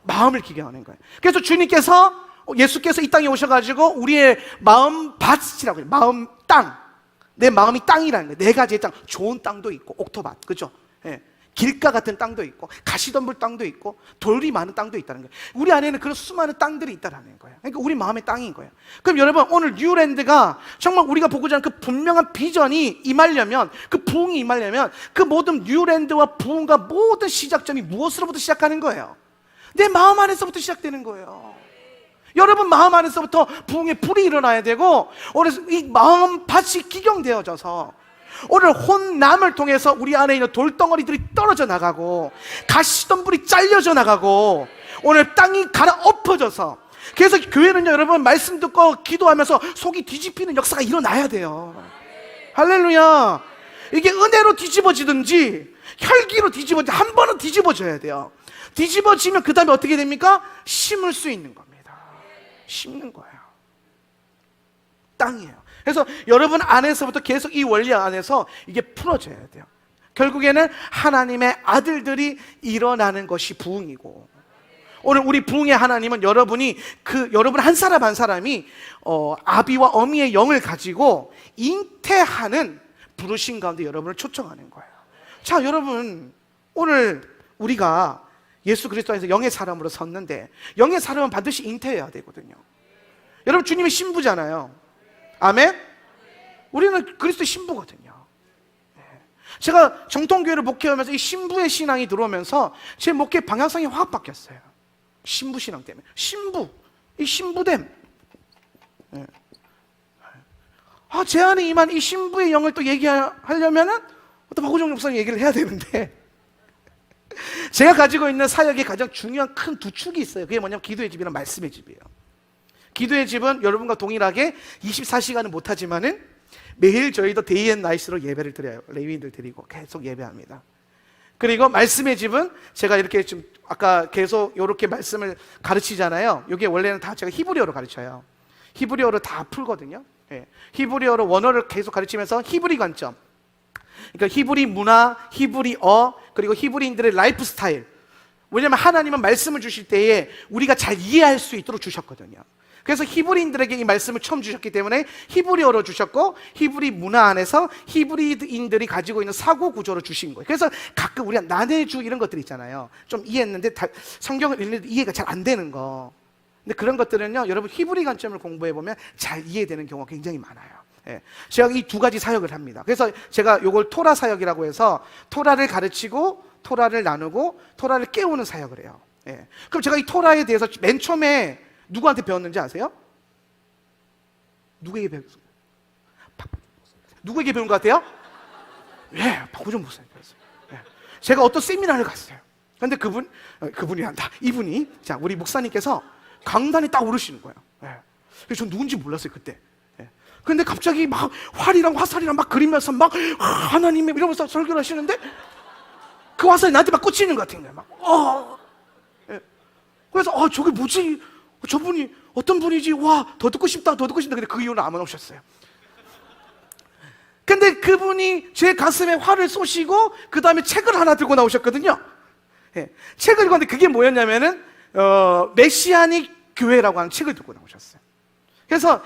마음을 기경하는 거예요. 그래서 주님께서, 예수께서 이 땅에 오셔가지고 우리의 마음 밭이라고 해요. 마음 땅. 내 마음이 땅이라는 거예요. 네 가지의 땅. 좋은 땅도 있고, 옥토밭, 그죠? 예. 길가 같은 땅도 있고, 가시덤불 땅도 있고, 돌이 많은 땅도 있다는 거예요. 우리 안에는 그런 수많은 땅들이 있다는 거예요. 그러니까 우리 마음의 땅인 거예요. 그럼 여러분, 오늘 뉴랜드가 정말 우리가 보고자 하는 그 분명한 비전이 임하려면, 그 부흥이 임하려면, 그 모든 뉴랜드와 부흥과 모든 시작점이 무엇으로부터 시작하는 거예요? 내 마음 안에서부터 시작되는 거예요. 여러분 마음 안에서부터 부흥의 불이 일어나야 되고, 오늘 이 마음 밭이 기경되어져서 오늘 혼남을 통해서 우리 안에 있는 돌덩어리들이 떨어져 나가고, 가시덤불이 잘려져 나가고, 오늘 땅이 갈아엎어져서, 그래서 교회는요 여러분 말씀 듣고 기도하면서 속이 뒤집히는 역사가 일어나야 돼요. 할렐루야. 이게 은혜로 뒤집어지든지 혈기로 뒤집어지든지 한 번은 뒤집어져야 돼요. 뒤집어지면 그 다음에 어떻게 됩니까? 심을 수 있는 겁니다. 심는 거예요. 땅이에요. 그래서 여러분 안에서부터 계속 이 원리 안에서 이게 풀어져야 돼요. 결국에는 하나님의 아들들이 일어나는 것이 부흥이고, 오늘 우리 부흥의 하나님은 여러분 한 사람 한 사람이 아비와 어미의 영을 가지고 잉태하는 부르신 가운데 여러분을 초청하는 거예요. 자, 여러분 오늘 우리가 예수 그리스도 안에서 영의 사람으로 섰는데, 영의 사람은 반드시 잉태해야 되거든요. 여러분 주님의 신부잖아요. 아멘? 우리는 그리스도의 신부거든요. 제가 정통교회를 목회하면서 이 신부의 신앙이 들어오면서 제 목회 방향성이 확 바뀌었어요. 신부 신앙 때문에. 이 신부됨. 제 안에 임한 이 신부의 영을 또 얘기하려면은 또 박우정 목사님 얘기를 해야 되는데, 제가 가지고 있는 사역의 가장 중요한 큰 두 축이 있어요. 그게 뭐냐면 기도의 집이랑 말씀의 집이에요. 기도의 집은 여러분과 동일하게 24시간은 못하지만은 매일 저희도 데이 앤 나이트로 예배를 드려요. 레위인들 드리고 계속 예배합니다. 그리고 말씀의 집은 제가 이렇게 좀 아까 계속 이렇게 말씀을 가르치잖아요. 이게 원래는 다 제가 히브리어로 가르쳐요. 히브리어로 다 풀거든요. 예. 히브리어로 원어를 계속 가르치면서 히브리 관점, 그러니까 히브리 문화, 히브리어, 그리고 히브리인들의 라이프 스타일. 왜냐하면 하나님은 말씀을 주실 때에 우리가 잘 이해할 수 있도록 주셨거든요. 그래서 히브리인들에게 이 말씀을 처음 주셨기 때문에 히브리어로 주셨고, 히브리 문화 안에서 히브리인들이 가지고 있는 사고 구조로 주신 거예요. 그래서 가끔 우리가 나뇌주 이런 것들 있잖아요. 좀 이해했는데 성경을 읽는데 이해가 잘 안 되는 거. 근데 그런 것들은요 여러분 히브리 관점을 공부해보면 잘 이해되는 경우가 굉장히 많아요. 예. 제가 이 두 가지 사역을 합니다. 그래서 제가 이걸 토라 사역이라고 해서 토라를 가르치고 토라를 나누고 토라를 깨우는 사역을 해요. 예. 그럼 제가 이 토라에 대해서 맨 처음에 누구한테 배웠는지 아세요? 누구에게 배웠어요? 누구에게 배운 것 같아요? 예, 박우정 목사님 배웠어요. 예. 제가 어떤 세미나를 갔어요. 근데 그분이란다. 이분이, 자, 우리 목사님께서 강단에 딱 오르시는 거예요. 예. 그래서 전 누군지 몰랐어요, 그때. 예. 근데 갑자기 막 활이랑 화살이랑 막 그리면서 막 하나님의 이러면서 설교를 하시는데, 그 화살이 나한테 막 꽂히는 것 같은 거예요. 막, 예. 그래서, 저게 뭐지? 저분이 어떤 분이지? 와, 더 듣고 싶다, 더 듣고 싶다. 근데 그 이유는 안 오셨어요. 근데 그분이 제 가슴에 활을 쏘시고 그 다음에 책을 하나 들고 나오셨거든요. 예, 책을 읽었는데 그게 뭐였냐면은 메시아닉 교회라고 하는 책을 들고 나오셨어요. 그래서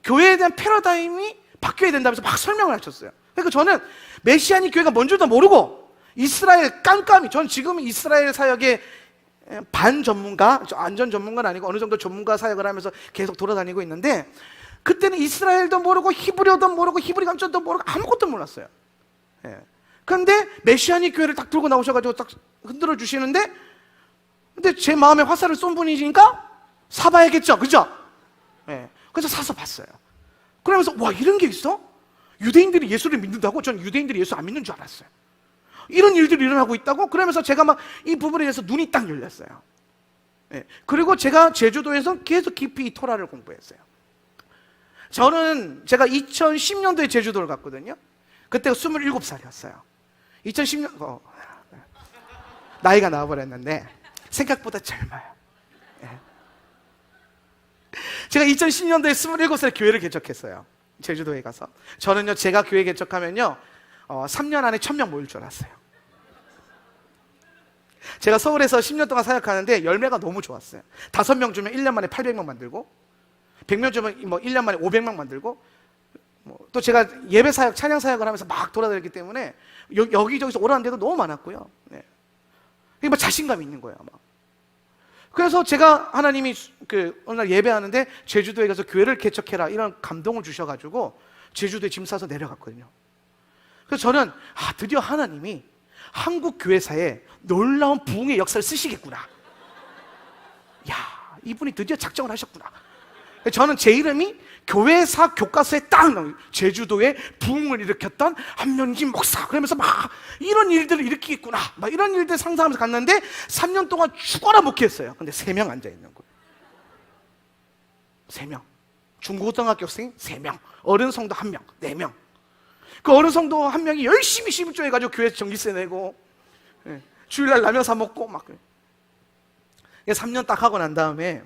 교회에 대한 패러다임이 바뀌어야 된다면서 막 설명을 하셨어요. 그러니까 저는 메시아닉 교회가 뭔지도 모르고 이스라엘 깜깜이, 전 지금 이스라엘 사역에 반 전문가, 완전 전문가는 아니고 어느 정도 전문가 사역을 하면서 계속 돌아다니고 있는데, 그때는 이스라엘도 모르고 히브리어도 모르고 히브리 감정도 모르고 아무것도 몰랐어요. 예. 그런데 메시아닉 교회를 딱 들고 나오셔가지고 딱 흔들어 주시는데, 근데 제 마음에 화살을 쏜 분이니까 사봐야겠죠, 그죠? 예. 그래서 사서 봤어요. 그러면서 와, 이런 게 있어? 유대인들이 예수를 믿는다고? 전 유대인들이 예수 안 믿는 줄 알았어요. 이런 일들이 일어나고 있다고? 그러면서 제가 막 이 부분에 대해서 눈이 딱 열렸어요. 예. 그리고 제가 제주도에서 계속 깊이 이 토라를 공부했어요. 제가 2010년도에 제주도를 갔거든요. 그때가 27살이었어요. 2010년, 나이가 나와버렸는데 생각보다 젊어요. 예. 제가 2010년도에 27살에 교회를 개척했어요. 제주도에 가서. 저는요, 제가 교회 개척하면요, 3년 안에 1000명 모일 줄 알았어요. 제가 서울에서 10년 동안 사역하는데 열매가 너무 좋았어요. 5명 주면 1년 만에 800명 만들고, 100명 주면 뭐 1년 만에 500명 만들고, 또 제가 예배 사역, 찬양 사역을 하면서 막 돌아다녔기 때문에 여기저기서 오라는 데도 너무 많았고요. 네. 뭐 자신감이 있는 거예요. 막. 그래서 제가 하나님이 어느 날 예배하는데 제주도에 가서 교회를 개척해라 이런 감동을 주셔가지고 제주도에 짐 싸서 내려갔거든요. 그래서 저는 드디어 하나님이 한국 교회사에 놀라운 부흥의 역사를 쓰시겠구나. 야, 이분이 드디어 작정을 하셨구나. 저는 제 이름이 교회사 교과서에 딱 제주도에 부흥을 일으켰던 한명진 목사 그러면서 막 이런 일들을 일으키겠구나 막 이런 일들 상상하면서 갔는데 3년 동안 죽어라 목회했어요. 근데 3명 앉아있는 거예요. 3명. 중고등학교 학생 3명, 어른 성도 1명, 4명. 그 어른 성도 1명이 열심히 11조 해가지고 교회에서 전기세 내고, 예, 주일날 라면 사 먹고 막. 3년 딱 하고 난 다음에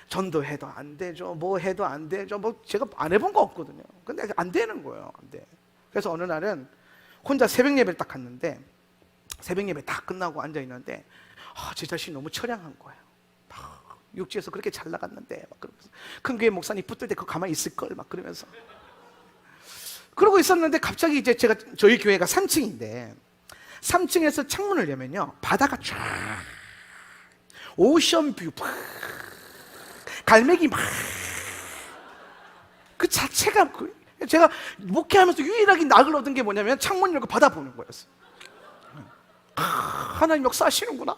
전도해도 안 되죠, 뭐 해도 안 되죠, 뭐 제가 안 해본 거 없거든요. 근데 안 되는 거예요. 안 돼. 그래서 어느 날은 혼자 새벽 예배를 딱 갔는데, 새벽 예배 다 끝나고 앉아 있는데 제 자신이 너무 처량한 거예요. 육지에서 그렇게 잘 나갔는데 막 그러면서 큰 교회 목사님 붙들 때 그거 가만히 있을 걸 막 그러면서 그러고 있었는데 갑자기 이제 저희 교회가 3층인데 3층에서 창문을 열면요 바다가 쫙 오션뷰 갈매기 막 그 자체가 제가 목회하면서 유일하게 낙을 얻은 게 뭐냐면 창문 열고 바다 보는 거였어요. 하나님 역사하시는구나.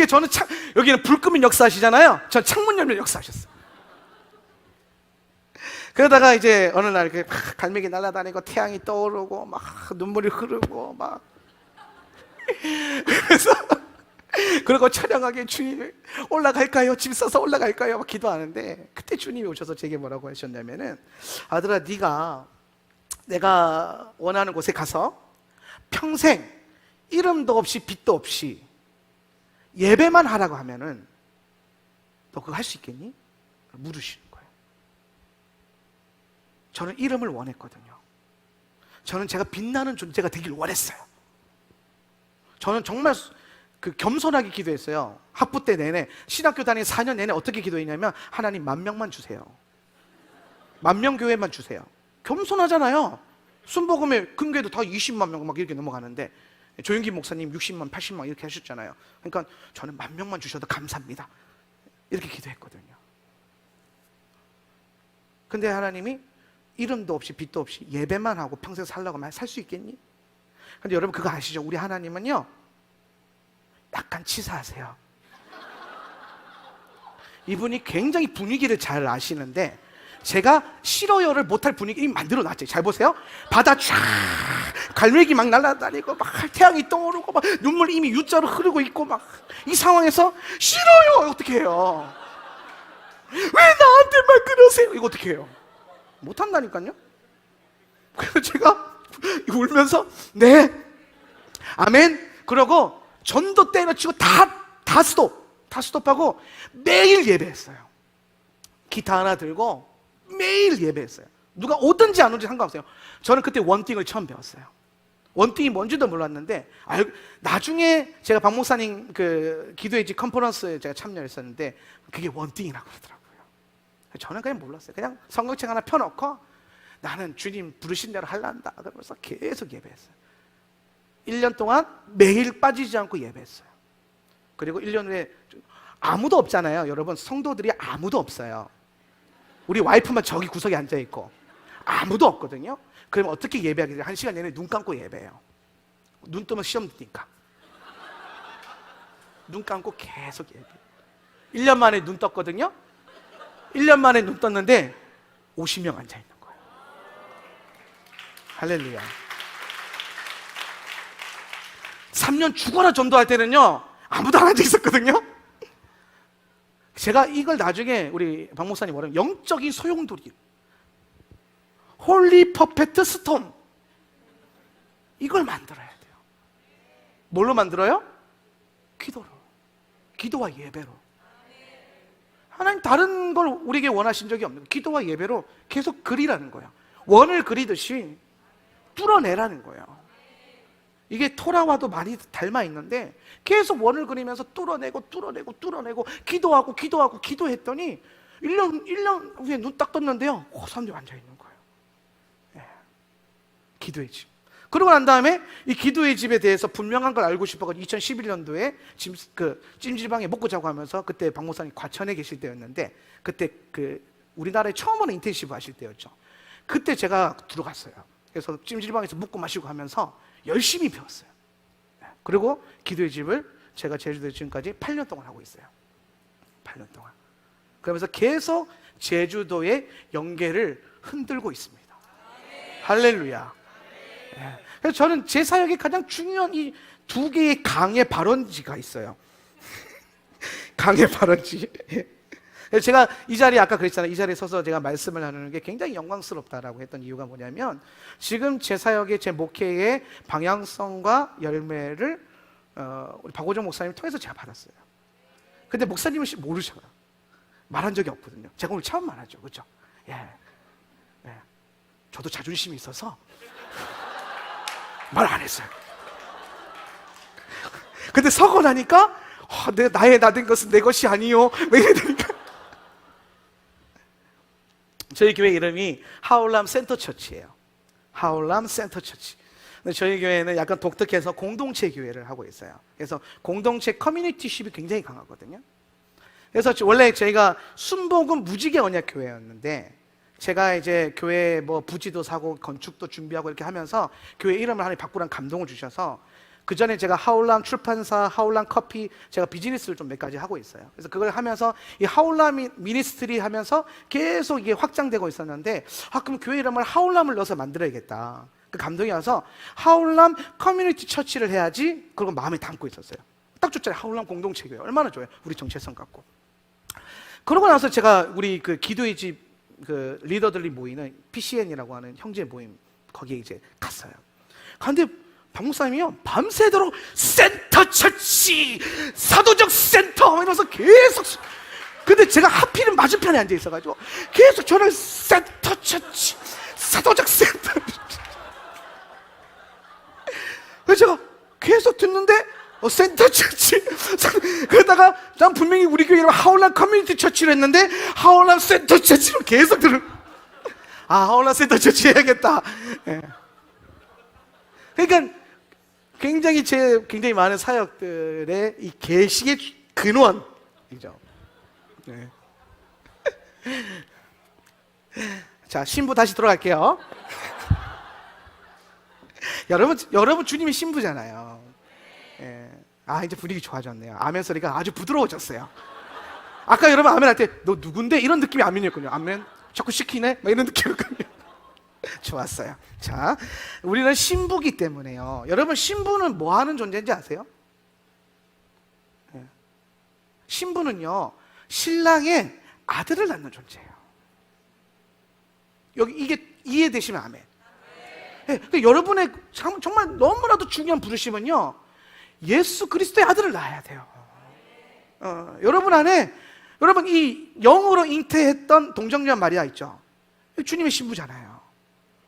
저는 여기는 불 끄면 역사하시잖아요. 전 창문 열면 역사하셨어요. 그러다가 이제 어느 날 이렇게 갈매기 날아다니고 태양이 떠오르고 막 눈물이 흐르고 막 그래서 그리고 처량하게 주님 올라갈까요? 짐 싸서 올라갈까요? 막 기도하는데 그때 주님이 오셔서 제게 뭐라고 하셨냐면은 아들아 네가 내가 원하는 곳에 가서 평생 이름도 없이 빛도 없이 예배만 하라고 하면은 너 그거 할 수 있겠니? 물으시는 거예요. 저는 이름을 원했거든요. 저는 제가 빛나는 존재가 되길 원했어요. 저는 정말 겸손하게 기도했어요. 학부 때 내내, 신학교 다닌 4년 내내 어떻게 기도했냐면 하나님 10,000명만 주세요. 10,000명 교회만 주세요. 겸손하잖아요. 순복음에 큰 교회도 다 20만 명 막 이렇게 넘어가는데 조영기 목사님 60만, 80만 이렇게 하셨잖아요. 그러니까 저는 10,000명만 주셔도 감사합니다. 이렇게 기도했거든요. 근데 하나님이 이름도 없이 빛도 없이 예배만 하고 평생 살라고 하면 살 수 있겠니? 근데 여러분 그거 아시죠? 우리 하나님은요 약간 치사하세요. 이분이 굉장히 분위기를 잘 아시는데 제가 싫어요를 못할 분위기 이미 만들어 놨죠. 잘 보세요. 바다 쫙 갈매기 막 날아다니고 막 태양이 떠오르고 막 눈물 이미 U자로 흐르고 있고 막 이 상황에서 싫어요 어떻게 해요? 왜 나한테만 그러세요? 이거 어떻게 해요? 못한다니까요. 그래서 제가 울면서 네 아멘 그러고 전도 때려치고 다 스톱하고 매일 예배했어요. 기타 하나 들고 매일 예배했어요. 누가 오든지 안 오든지 상관없어요. 저는 그때 원띵을 처음 배웠어요. 원띵이 뭔지도 몰랐는데 나중에 제가 박 목사님 기도의 집 컨퍼런스에 제가 참여했었는데 그게 원띵이라고 그러더라고요. 저는 그냥 몰랐어요. 그냥 성경책 하나 펴놓고 나는 주님 부르신 대로 할란다 그러면서 계속 예배했어요. 1년 동안 매일 빠지지 않고 예배했어요. 그리고 1년 후에 아무도 없잖아요. 여러분 성도들이 아무도 없어요. 우리 와이프만 저기 구석에 앉아있고 아무도 없거든요. 그러면 어떻게 예배하게 돼요? 1시간 내내 눈 감고 예배해요. 눈 뜨면 시험 드니까 눈 감고 계속 예배. 1년 만에 눈 떴거든요. 1년 만에 눈 떴는데 50명 앉아있는 거예요. 할렐루야. 3년 죽어라 전도할 때는요, 아무도 안 앉아 있었거든요. 제가 이걸 나중에 우리 박 목사님 뭐라면 영적인 소용돌이, 홀리 퍼펙트 스톰, 이걸 만들어야 돼요. 뭘로 만들어요? 기도로. 기도와 예배로. 하나님 다른 걸 우리에게 원하신 적이 없는 거예요. 기도와 예배로 계속 그리라는 거예요. 원을 그리듯이 뚫어내라는 거예요. 이게 토라와도 많이 닮아 있는데 계속 원을 그리면서 뚫어내고 기도하고 기도했더니 1년 후에 눈 딱 떴는데요, 사람들이 앉아 있는 거예요. 예. 기도의 집. 그러고 난 다음에 이 기도의 집에 대해서 분명한 걸 알고 싶어가지고 2011년도에 찜질방에 먹고 자고 하면서, 그때 박 목사님 과천에 계실 때였는데, 그때 우리나라에 처음으로 인텐시브 하실 때였죠. 그때 제가 들어갔어요. 그래서 찜질방에서 묵고 마시고 하면서 열심히 배웠어요. 그리고 기도의 집을 제가 제주도에 지금까지 8년 동안 하고 있어요. 8년 동안. 그러면서 계속 제주도의 연계를 흔들고 있습니다. 할렐루야. 그래서 저는 제 사역에 가장 중요한 이 두 개의 강의 발원지가 있어요. 강의 발원지. 그래서 제가 이 자리에, 아까 그랬잖아요, 이 자리에 서서 제가 말씀을 하는 게 굉장히 영광스럽다라고 했던 이유가 뭐냐면, 지금 제 사역의, 제 목회의 방향성과 열매를 우리 박오정 목사님 통해서 제가 받았어요. 근데 목사님은 모르셔요. 말한 적이 없거든요. 제가 오늘 처음 말하죠, 그렇죠? 예. 저도 자존심이 있어서 말 안 했어요. 근데 서고 나니까 나의 나된 것은 내 것이 아니요, 왜 이래 되니까. 저희 교회 이름이 하울람 센터처치예요. 하울람 센터처치. 근데 저희 교회는 약간 독특해서 공동체 교회를 하고 있어요. 그래서 공동체 커뮤니티십이 굉장히 강하거든요. 그래서 원래 저희가 순복음 무지개 언약 교회였는데, 제가 이제 교회 뭐 부지도 사고 건축도 준비하고 이렇게 하면서 교회 이름을 하나님 바꾸라는 감동을 주셔서, 그 전에 제가 하울람 출판사, 하울람 커피, 제가 비즈니스를 좀 몇 가지 하고 있어요. 그래서 그걸 하면서 이 하울람 미니스트리 하면서 계속 이게 확장되고 있었는데, 그럼 교회 이름을 하울람을 넣어서 만들어야겠다. 그 감동이 와서 하울람 커뮤니티 처치를 해야지, 그리고 마음에 담고 있었어요. 딱 좋잖아요. 하울람 공동체 교회 얼마나 좋아요. 우리 정체성 갖고. 그러고 나서 제가 우리 그 기도의 집 리더들이 모이는 PCN이라고 하는 형제 모임, 거기에 이제 갔어요. 근데 박 목사님이요, 밤새도록 센터 처치, 사도적 센터 이러면서 계속. 근데 제가 하필은 맞은편에 앉아 있어가지고 계속 저를 센터 처치, 사도적 센터. 그래서 제가 계속 듣는데 센터 처치. 그러다가 난 분명히 우리 교회 이름 하울람 커뮤니티 처치를 했는데 하울람 센터 처치로 계속 하울람 센터 처치 해야겠다. 예. 그러니까 굉장히 많은 사역들의 이 계시의 근원이죠. 네. 자, 신부 다시 돌아갈게요. 여러분 주님이 신부잖아요. 예. 이제 분위기 좋아졌네요. 아멘 소리가 아주 부드러워졌어요. 아까 여러분 아멘 할 때 너 누군데? 이런 느낌이 아멘이었군요. 아멘 자꾸 시키네? 막 이런 느낌이었군요. 좋았어요. 자, 우리는 신부기 때문에요. 여러분, 신부는 뭐 하는 존재인지 아세요? 예. 신부는요, 신랑의 아들을 낳는 존재예요. 여기 이게 이해되시면 아멘. 예, 그러니까 여러분의 정말 너무나도 중요한 부르심은요, 예수 그리스도의 아들을 낳아야 돼요. 여러분 안에, 여러분 이 영으로 잉태했던 동정녀 마리아 있죠? 주님의 신부잖아요.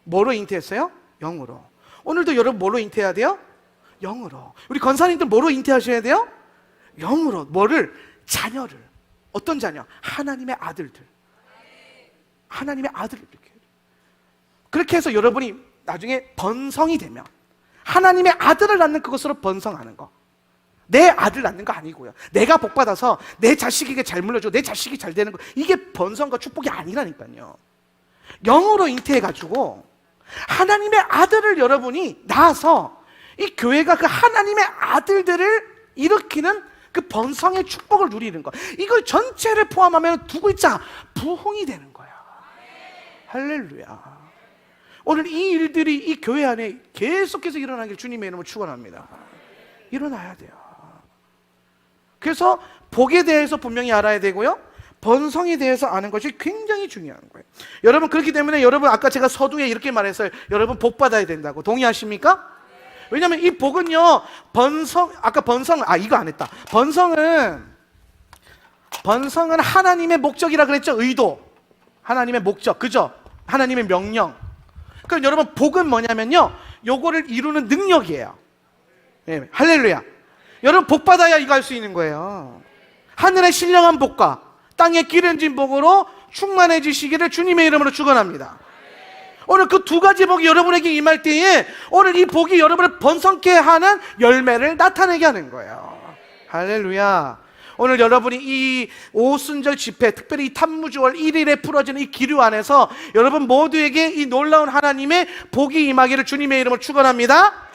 뭐로 잉태했어요? 영으로. 오늘도 여러분 뭐로 잉태해야 돼요? 영으로. 우리 권사님들 뭐로 잉태하셔야 돼요? 영으로. 뭐를? 자녀를. 어떤 자녀? 하나님의 아들들. 하나님의 아들을 이렇게. 그렇게 해서 여러분이 나중에 번성이 되면 하나님의 아들을 낳는 그것으로 번성하는 거. 내 아들 낳는 거 아니고요. 내가 복받아서 내 자식에게 잘 물려주고 내 자식이 잘 되는 거. 이게 번성과 축복이 아니라니까요. 영으로 잉태해가지고 하나님의 아들을 여러분이 낳아서 이 교회가 그 하나님의 아들들을 일으키는 그 번성의 축복을 누리는 거. 이걸 전체를 포함하면 두 글자, 부흥이 되는 거야. 할렐루야. 오늘 이 일들이 이 교회 안에 계속해서 일어나길 주님의 이름으로 축원합니다. 일어나야 돼요. 그래서 복에 대해서 분명히 알아야 되고요, 번성에 대해서 아는 것이 굉장히 중요한 거예요. 여러분, 그렇기 때문에 여러분, 아까 제가 서두에 이렇게 말했어요. 여러분 복 받아야 된다고. 동의하십니까? 왜냐하면 이 복은요, 아까 이거 안 했다. 번성은 하나님의 목적이라 그랬죠. 의도, 하나님의 목적, 그죠? 하나님의 명령. 그럼 여러분, 복은 뭐냐면요, 요거를 이루는 능력이에요. 네, 할렐루야. 여러분, 복 받아야 이거 할 수 있는 거예요. 하늘의 신령한 복과 땅의 기름진 복으로 충만해지시기를 주님의 이름으로 축원합니다. 오늘 그 두 가지 복이 여러분에게 임할 때에 오늘 이 복이 여러분을 번성케 하는 열매를 나타내게 하는 거예요. 할렐루야. 오늘 여러분이 이 오순절 집회, 특별히 이 탄무주월 1일에 풀어지는 이 기류 안에서 여러분 모두에게 이 놀라운 하나님의 복이 임하기를 주님의 이름으로 축원합니다.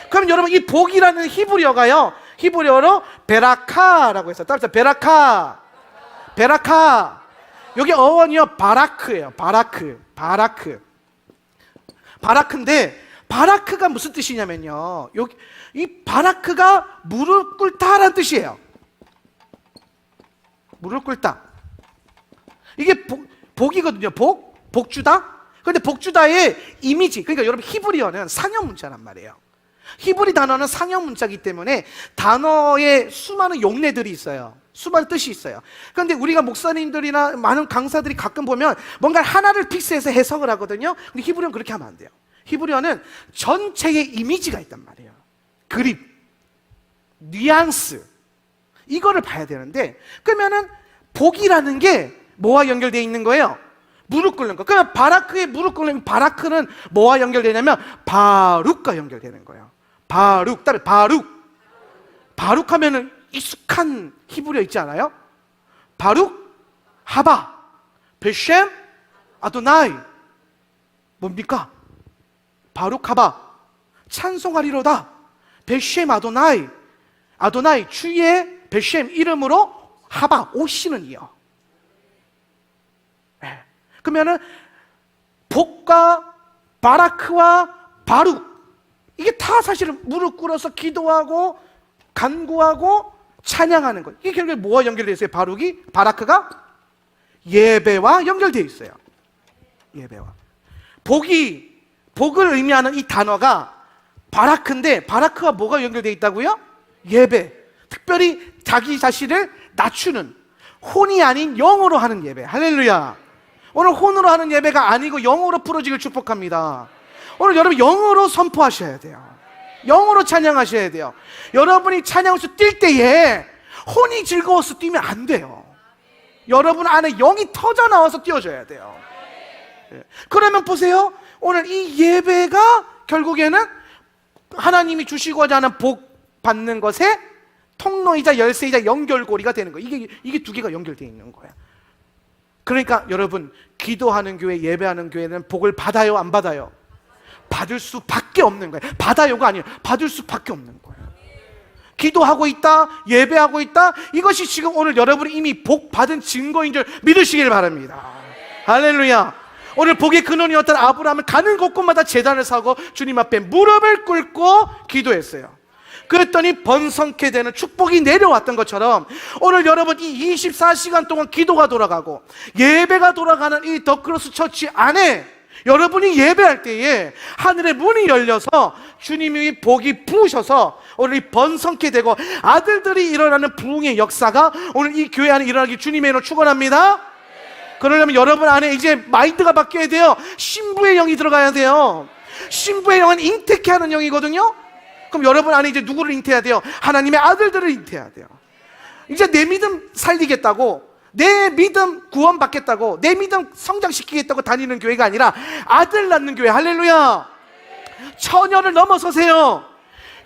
그럼 여러분, 이 복이라는 히브리어로 베라카라고 해서 따라서 베라카. 여기 어원이요, 바라크예요. 바라크인데, 바라크가 무슨 뜻이냐면요, 여기 이 바라크가 무릎 꿇다라는 뜻이에요. 무릎 꿇다. 이게 복이거든요. 복주다. 그런데 복주다의 이미지, 그러니까 여러분, 히브리어는 상형 문자란 말이에요. 히브리 단어는 상형 문자이기 때문에 단어에 수많은 용례들이 있어요. 수많은 뜻이 있어요. 그런데 우리가 목사님들이나 많은 강사들이 가끔 보면 뭔가 하나를 픽스해서 해석을 하거든요. 근데 히브리어는 그렇게 하면 안 돼요. 히브리어는 전체의 이미지가 있단 말이에요. 그림, 뉘앙스, 이거를 봐야 되는데, 그러면은 복이라는 게 뭐와 연결되어 있는 거예요? 무릎 꿇는 거. 그러면 바라크의 무릎 꿇는, 바라크는 뭐와 연결되냐면 바룩과 연결되는 거예요. 바룩, 다음에 바룩 하면은 익숙한 히브리어 있지 않아요? 바룩, 하바, 베셴, 아도나이. 뭡니까? 바룩 하바, 찬송하리로다. 베셴 아도나이, 주의 베셴 이름으로 하바, 오시는 이여. 네. 그러면은 복과 바라크와 바룩, 이게 다 사실은 무릎 꿇어서 기도하고 간구하고 찬양하는 것. 이게 결국에 뭐와 연결되어 있어요? 바라크가 예배와 연결되어 있어요. 예배와. 복을 의미하는 이 단어가 바라크인데, 바라크와 뭐가 연결되어 있다고요? 예배. 특별히 자기 자신을 낮추는, 혼이 아닌 영으로 하는 예배. 할렐루야. 오늘 혼으로 하는 예배가 아니고 영으로 풀어지길 축복합니다. 오늘 여러분, 영으로 선포하셔야 돼요. 영으로 찬양하셔야 돼요. 여러분이 찬양에서 뛸 때에 혼이 즐거워서 뛰면 안 돼요. 여러분 안에 영이 터져 나와서 뛰어줘야 돼요. 그러면 보세요, 오늘 이 예배가 결국에는 하나님이 주시고자 하는 복 받는 것에 통로이자 열쇠이자 연결고리가 되는 거예요. 이게 두 개가 연결되어 있는 거예요. 그러니까 여러분, 기도하는 교회, 예배하는 교회는 복을 받아요, 안 받아요? 받을 수밖에 없는 거예요. 받아요가 아니에요. 받을 수밖에 없는 거예요. 기도하고 있다, 예배하고 있다, 이것이 지금 오늘 여러분이 이미 복 받은 증거인 줄 믿으시길 바랍니다. 할렐루야. 오늘 복의 근원이었던 아브라함은 가는 곳곳마다 제단을 사고 주님 앞에 무릎을 꿇고 기도했어요. 그랬더니 번성케 되는 축복이 내려왔던 것처럼 오늘 여러분, 이 24시간 동안 기도가 돌아가고 예배가 돌아가는 이 더크로스 처치 안에 여러분이 예배할 때에 하늘의 문이 열려서 주님이 복이 부으셔서 오늘 이 번성케 되고 아들들이 일어나는 부흥의 역사가 오늘 이 교회 안에 일어나기 주님의 이름으로 축원합니다. 그러려면 여러분 안에 이제 마인드가 바뀌어야 돼요. 신부의 영이 들어가야 돼요. 신부의 영은 잉태케 하는 영이거든요. 그럼 여러분 안에 이제 누구를 잉태해야 돼요? 하나님의 아들들을 잉태해야 돼요. 이제 내 믿음 살리겠다고, 내 믿음 구원받겠다고, 내 믿음 성장시키겠다고 다니는 교회가 아니라 아들 낳는 교회. 할렐루야. 처녀를 넘어서세요.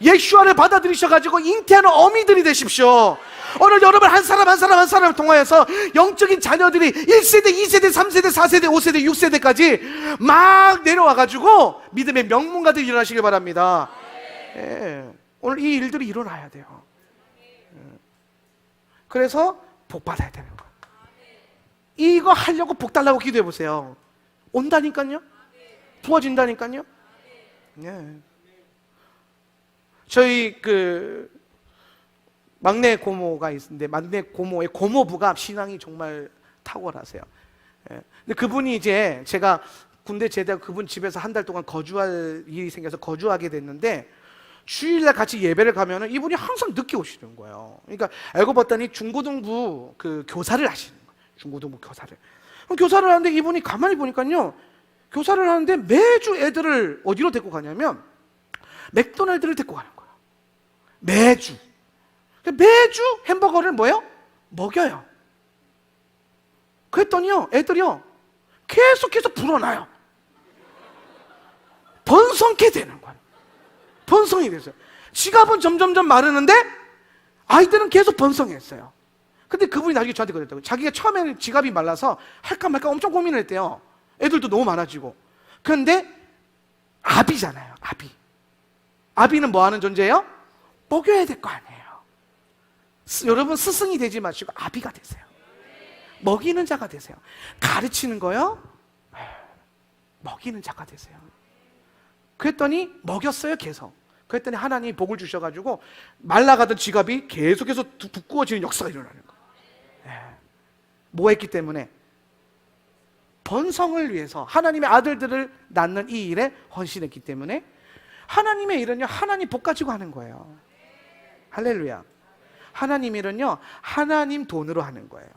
예수와를 받아들이셔가지고 잉태하는 어미들이 되십시오. 오늘 여러분 한 사람 한 사람 통하여서 영적인 자녀들이 1세대, 2세대, 3세대, 4세대, 5세대, 6세대까지 막 내려와가지고 믿음의 명문가들이 일어나시길 바랍니다. 오늘 이 일들이 일어나야 돼요. 그래서 복 받아야 되는 거예요. 이거 하려고 복 달라고 기도해 보세요. 온다니까요. 부어진다니까요. 저희 그 막내 고모가 있는데 막내 고모의 고모부가 신앙이 정말 탁월하세요. 예. 근데 그분이 이제 제가 군대 제대하고 그분 집에서 한 달 동안 거주할 일이 생겨서 거주하게 됐는데 주일날 같이 예배를 가면은 이분이 항상 늦게 오시는 거예요. 그러니까 알고 봤더니 중고등부 그 교사를 하시는 거예요. 중고등부 교사를. 그럼 교사를 하는데 이분이 가만히 보니까요. 교사를 하는데 매주 애들을 어디로 데리고 가냐면 맥도날드를 데리고 가는 거예요. 매주. 매주 햄버거를 뭐예요? 먹여요. 그랬더니요, 애들이요, 계속해서 불어나요. 번성케 되는 거예요. 번성이 됐어요. 지갑은 점점점 마르는데 아이들은 계속 번성했어요. 근데 그분이 나중에 저한테 그랬다고요. 자기가 처음에는 지갑이 말라서 할까 말까 엄청 고민을 했대요. 애들도 너무 많아지고. 그런데 아비잖아요, 아비. 아비는 뭐 하는 존재예요? 먹여야 될 거 아니에요. 여러분 스승이 되지 마시고 아비가 되세요. 먹이는 자가 되세요. 가르치는 거요? 먹이는 자가 되세요. 그랬더니 먹였어요, 계속. 그랬더니 하나님이 복을 주셔가지고 말라가던 지갑이 계속해서 두꺼워지는 역사가 일어나는 거예요. 뭐 했기 때문에? 번성을 위해서 하나님의 아들들을 낳는 이 일에 헌신했기 때문에 하나님의 일은요, 하나님 복 가지고 하는 거예요. 할렐루야. 하나님 일은요, 하나님 돈으로 하는 거예요.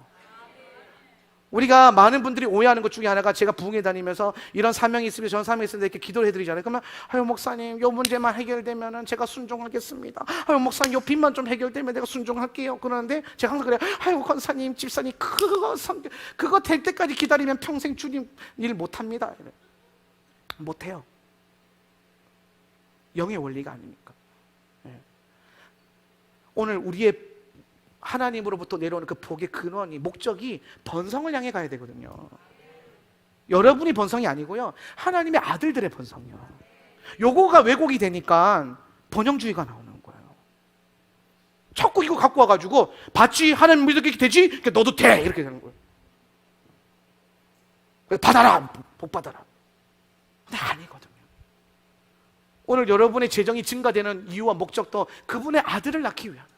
우리가 많은 분들이 오해하는 것 중에 하나가 제가 부흥회 다니면서 이런 사명이 있으면 저런 사명이 있으면 이렇게 기도를 해드리잖아요. 그러면 아유 목사님 요 문제만 해결되면 제가 순종하겠습니다. 아유 목사님 요 빚만 좀 해결되면 내가 순종할게요. 그러는데 제가 항상 그래요. 아유 권사님 집사님 그거 될 때까지 기다리면 평생 주님 일 못합니다. 못해요. 영의 원리가 아닙니까? 오늘 우리의 하나님으로부터 내려오는 그 복의 근원이, 목적이 번성을 향해 가야 되거든요. 여러분이 번성이 아니고요, 하나님의 아들들의 번성이요. 요거가 왜곡이 되니까 번영주의가 나오는 거예요. 자꾸 이거 갖고 와가지고 받지, 하나님 믿게 되지? 그러니까 너도 돼! 이렇게 되는 거예요. 받아라! 복 받아라. 근데 아니거든요. 오늘 여러분의 재정이 증가되는 이유와 목적도 그분의 아들을 낳기 위한,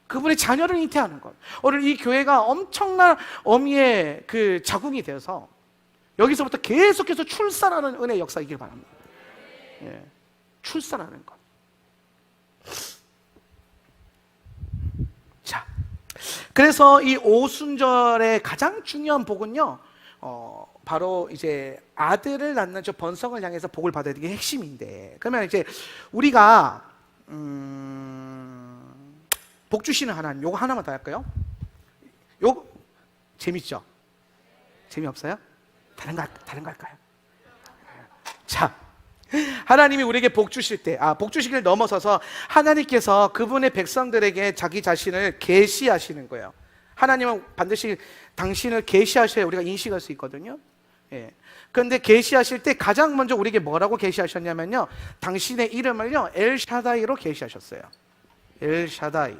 그분의 자녀를 잉태하는 것. 오늘 이 교회가 엄청난 어미의 그 자궁이 되어서 여기서부터 계속해서 출산하는 은혜의 역사이길 바랍니다. 예, 출산하는 것. 자, 그래서 이 오순절의 가장 중요한 복은요, 바로 이제 아들을 낳는 저 번성을 향해서 복을 받아야 되는 게 핵심인데, 그러면 이제 우리가 복 주시는 하나님, 요거 하나만 더 할까요? 요거 재밌죠? 재미없어요? 다른 거 할까요? 자, 하나님이 우리에게 복 주실 때, 복 주시기를 넘어서서 하나님께서 그분의 백성들에게 자기 자신을 계시하시는 거예요. 하나님은 반드시 당신을 계시하셔야 우리가 인식할 수 있거든요. 예. 그런데 계시하실 때 가장 먼저 우리에게 뭐라고 계시하셨냐면요, 당신의 이름을요 엘샤다이로 계시하셨어요. 엘샤다이.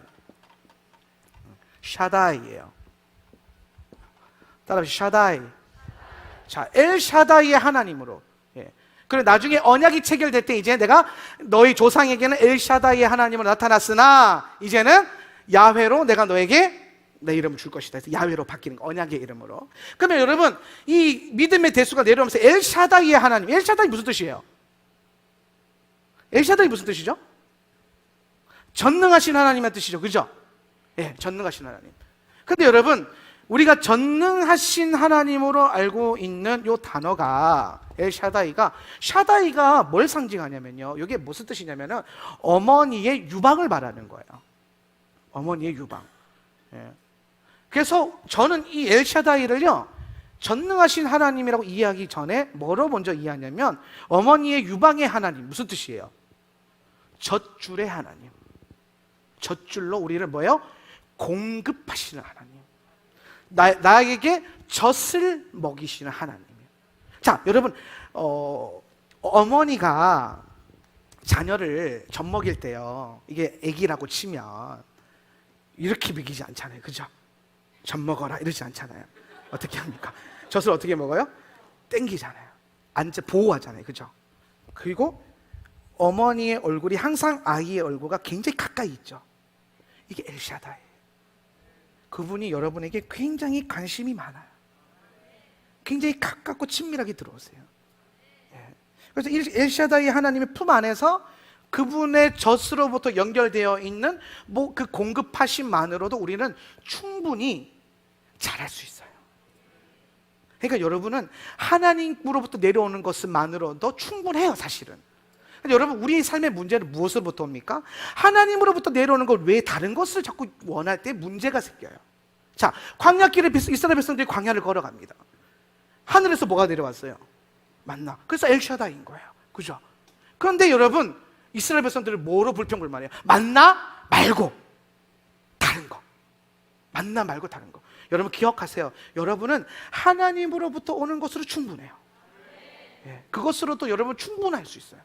샤다이예요. 따라합시다. 샤다이. 자, 엘샤다이의 하나님으로. 예. 그리고 나중에 언약이 체결될 때 이제 내가 너희 조상에게는 엘샤다이의 하나님으로 나타났으나 이제는 야훼로 내가 너에게 내 이름을 줄 것이다. 그래서 야훼로 바뀌는 거, 언약의 이름으로. 그러면 여러분, 이 믿음의 대수가 내려오면서 엘샤다이의 하나님, 엘샤다이 무슨 뜻이에요? 엘샤다이 무슨 뜻이죠? 전능하신 하나님의 뜻이죠. 그죠? 예, 전능하신 하나님. 근데 여러분, 우리가 전능하신 하나님으로 알고 있는 요 단어가 엘샤다이가, 샤다이가 뭘 상징하냐면요, 이게 무슨 뜻이냐면은 어머니의 유방을 말하는 거예요. 어머니의 유방. 예. 그래서 저는 이 엘샤다이를요, 전능하신 하나님이라고 이해하기 전에 뭐로 먼저 이해하냐면 어머니의 유방의 하나님, 무슨 뜻이에요? 젖줄의 하나님. 젖줄로 우리를 뭐예요? 공급하시는 하나님. 나에게 젖을 먹이시는 하나님이에요. 자, 여러분, 어머니가 자녀를 젖 먹일 때요, 이게 아기라고 치면 이렇게 먹이지 않잖아요. 그죠? 젖 먹어라 이러지 않잖아요. 어떻게 합니까? 젖을 어떻게 먹어요? 땡기잖아요. 앉아 보호하잖아요. 그죠? 그리고 어머니의 얼굴이 항상 아이의 얼굴과 굉장히 가까이 있죠. 이게 엘샤다이. 그분이 여러분에게 굉장히 관심이 많아요. 굉장히 가깝고 친밀하게 들어오세요. 그래서 엘샤다이 하나님의 품 안에서 그분의 젖으로부터 연결되어 있는 그 공급하심만으로도 우리는 충분히 잘할 수 있어요. 그러니까 여러분은 하나님으로부터 내려오는 것만으로도 충분해요, 사실은. 근데 여러분, 우리의 삶의 문제는 무엇으로부터 옵니까? 하나님으로부터 내려오는 걸 왜 다른 것을 자꾸 원할 때 문제가 생겨요. 자, 광야길에 이스라엘 백성들이 광야를 걸어갑니다. 하늘에서 뭐가 내려왔어요? 만나. 그래서 엘샤다인 거예요. 그죠? 그런데 여러분, 이스라엘 백성들은 뭐로 불평불만해요? 만나 말고 다른 거. 만나 말고 다른 거. 여러분 기억하세요. 여러분은 하나님으로부터 오는 것으로 충분해요. 그것으로도 여러분 충분할 수 있어요.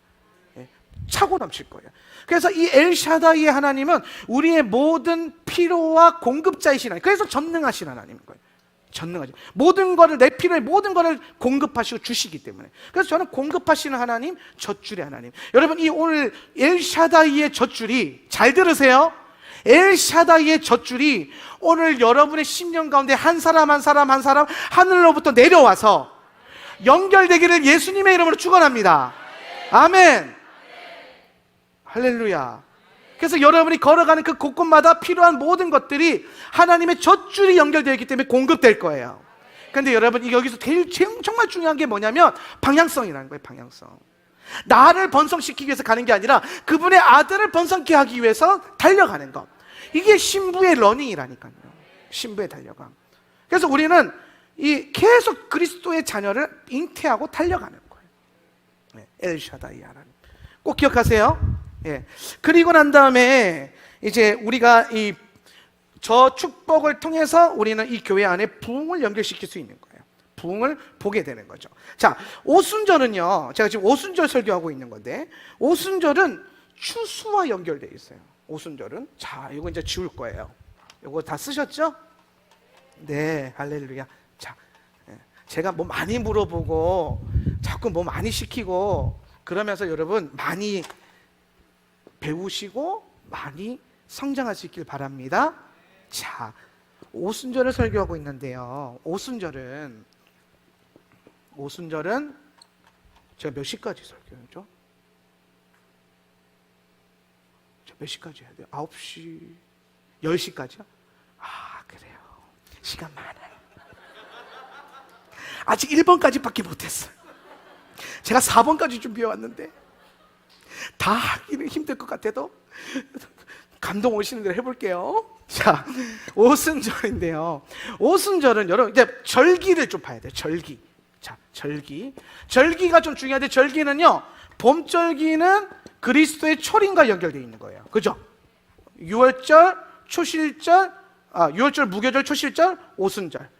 차고 넘칠 거예요. 그래서 이 엘샤다이의 하나님은 우리의 모든 필요와 공급자이신 하나님. 그래서 전능하신 하나님인 거예요. 전능하죠. 모든 거를, 내 필요의 모든 거를 공급하시고 주시기 때문에. 그래서 저는 공급하시는 하나님, 젖줄의 하나님. 여러분, 이 오늘 엘샤다이의 젖줄이, 잘 들으세요. 엘샤다이의 젖줄이 오늘 여러분의 심령 가운데 한 사람 한 사람 한 사람 하늘로부터 내려와서 연결되기를 예수님의 이름으로 축원합니다. 아멘. 할렐루야. 그래서 여러분이 걸어가는 그 곳곳마다 필요한 모든 것들이 하나님의 젖줄이 연결되어 있기 때문에 공급될 거예요. 그런데 여러분, 여기서 정말 중요한 게 뭐냐면 방향성이라는 거예요. 방향성. 나를 번성시키기 위해서 가는 게 아니라 그분의 아들을 번성케 하기 위해서 달려가는 것. 이게 신부의 러닝이라니까요. 신부의 달려감. 그래서 우리는 계속 그리스도의 자녀를 잉태하고 달려가는 거예요. 엘샤다이 하나님. 꼭 기억하세요. 그리고 난 다음에 이제 우리가 저 축복을 통해서 우리는 이 교회 안에 부흥을 연결시킬 수 있는 거예요. 부흥을 보게 되는 거죠. 자, 오순절은요, 제가 지금 오순절 설교하고 있는 건데, 오순절은 추수와 연결되어 있어요. 오순절은. 자, 이거 이제 지울 거예요. 이거 다 쓰셨죠? 네, 할렐루야. 자, 제가 뭐 많이 물어보고 자꾸 뭐 많이 시키고 그러면서 여러분 많이 배우시고 많이 성장할 수 있길 바랍니다. 자, 오순절을 설교하고 있는데요. 오순절은 제가 몇 시까지 설교하죠? 몇 시까지 해야 돼요? 9시, 10시까지요? 아, 그래요. 시간 많아요. 아직 1번까지밖에 못했어요. 제가 4번까지 준비해 왔는데 다 하기는 힘들 것 같아도 감동 오시는 대로 해볼게요. 자, 오순절인데요. 오순절은 여러분 이제 절기를 좀 봐야 돼요. 절기. 자, 절기가 좀 중요한데, 절기는요, 봄절기는 그리스도의 초림과 연결되어 있는 거예요. 그죠? 6월절, 초실절, 6월절, 무교절, 초실절, 오순절.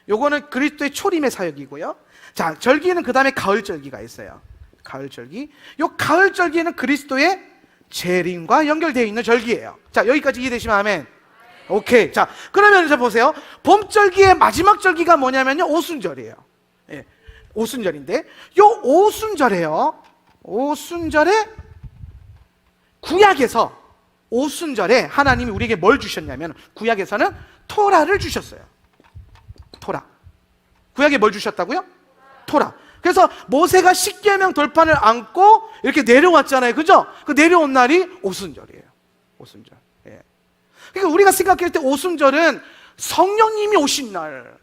요거는 그리스도의 초림의 사역이고요. 자, 절기는 그 다음에 가을절기가 있어요. 가을절기. 요 가을절기는 그리스도의 재림과 연결되어 있는 절기예요. 자, 여기까지 이해되시면 아멘. 오케이. 자, 그러면 이제 보세요. 봄절기의 마지막 절기가 뭐냐면요, 오순절이에요. 오순절인데, 요 오순절에요, 오순절에 구약에서 오순절에 하나님이 우리에게 뭘 주셨냐면, 구약에서는 토라를 주셨어요. 토라. 구약에 뭘 주셨다고요? 토라. 그래서 모세가 십계명 돌판을 안고 이렇게 내려왔잖아요. 그죠? 그 내려온 날이 오순절이에요. 오순절. 그러니까 우리가 생각할 때 오순절은 성령님이 오신 날,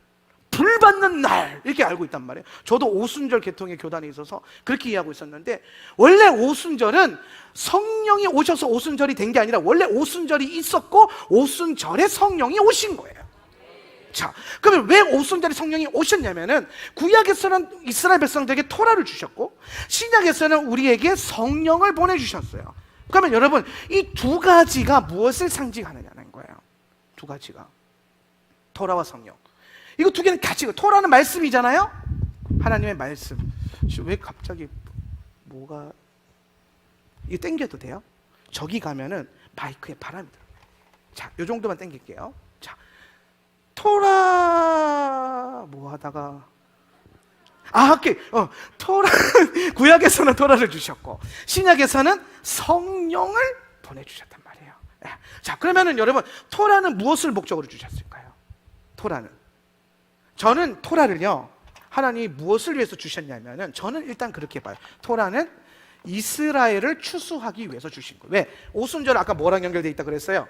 불 받는 날, 이렇게 알고 있단 말이에요. 저도 오순절 계통의 교단에 있어서 그렇게 이해하고 있었는데, 원래 오순절은 성령이 오셔서 오순절이 된 게 아니라 원래 오순절이 있었고 오순절에 성령이 오신 거예요. 자, 그러면 왜 오순절에 성령이 오셨냐면은, 구약에서는 이스라엘 백성들에게 토라를 주셨고 신약에서는 우리에게 성령을 보내주셨어요. 그러면 여러분, 이 두 가지가 무엇을 상징하느냐는 거예요. 두 가지가, 토라와 성령, 이거 두 개는 같이, 토라는 말씀이잖아요. 하나님의 말씀. 왜 갑자기 뭐가, 이거 땡겨도 돼요? 저기 가면은 마이크에 바람이 들어요. 자, 요 정도만 땡길게요. 자, 토라 뭐 하다가 오케이. 토라, 구약에서는 토라를 주셨고, 신약에서는 성령을 보내주셨단 말이에요. 자, 그러면은 여러분, 토라는 무엇을 목적으로 주셨을까요? 토라는. 저는 토라를요, 하나님이 무엇을 위해서 주셨냐면은, 저는 일단 그렇게 봐요. 토라는 이스라엘을 추수하기 위해서 주신 거예요. 왜? 오순절 아까 뭐랑 연결되어 있다 그랬어요?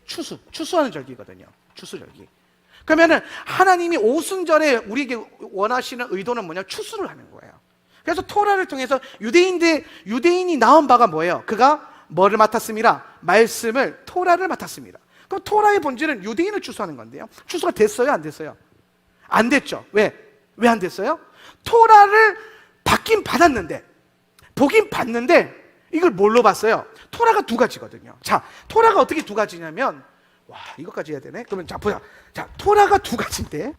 추수하는 절기거든요. 추수절기. 그러면은 하나님이 오순절에 우리에게 원하시는 의도는 뭐냐? 추수를 하는 거예요. 그래서 토라를 통해서 유대인이 나온 바가 뭐예요? 그가 뭐를 맡았습니다? 말씀을, 토라를 맡았습니다. 그럼 토라의 본질은 유대인을 추수하는 건데요. 추수가 됐어요? 안 됐어요? 안 됐죠. 왜? 왜 안 됐어요? 토라를 받긴 받았는데, 보긴 봤는데, 이걸 뭘로 봤어요? 토라가 두 가지거든요. 자, 토라가 어떻게 두 가지냐면, 와, 이것까지 해야 되네? 그러면 자, 보자. 자, 토라가 두 가지인데,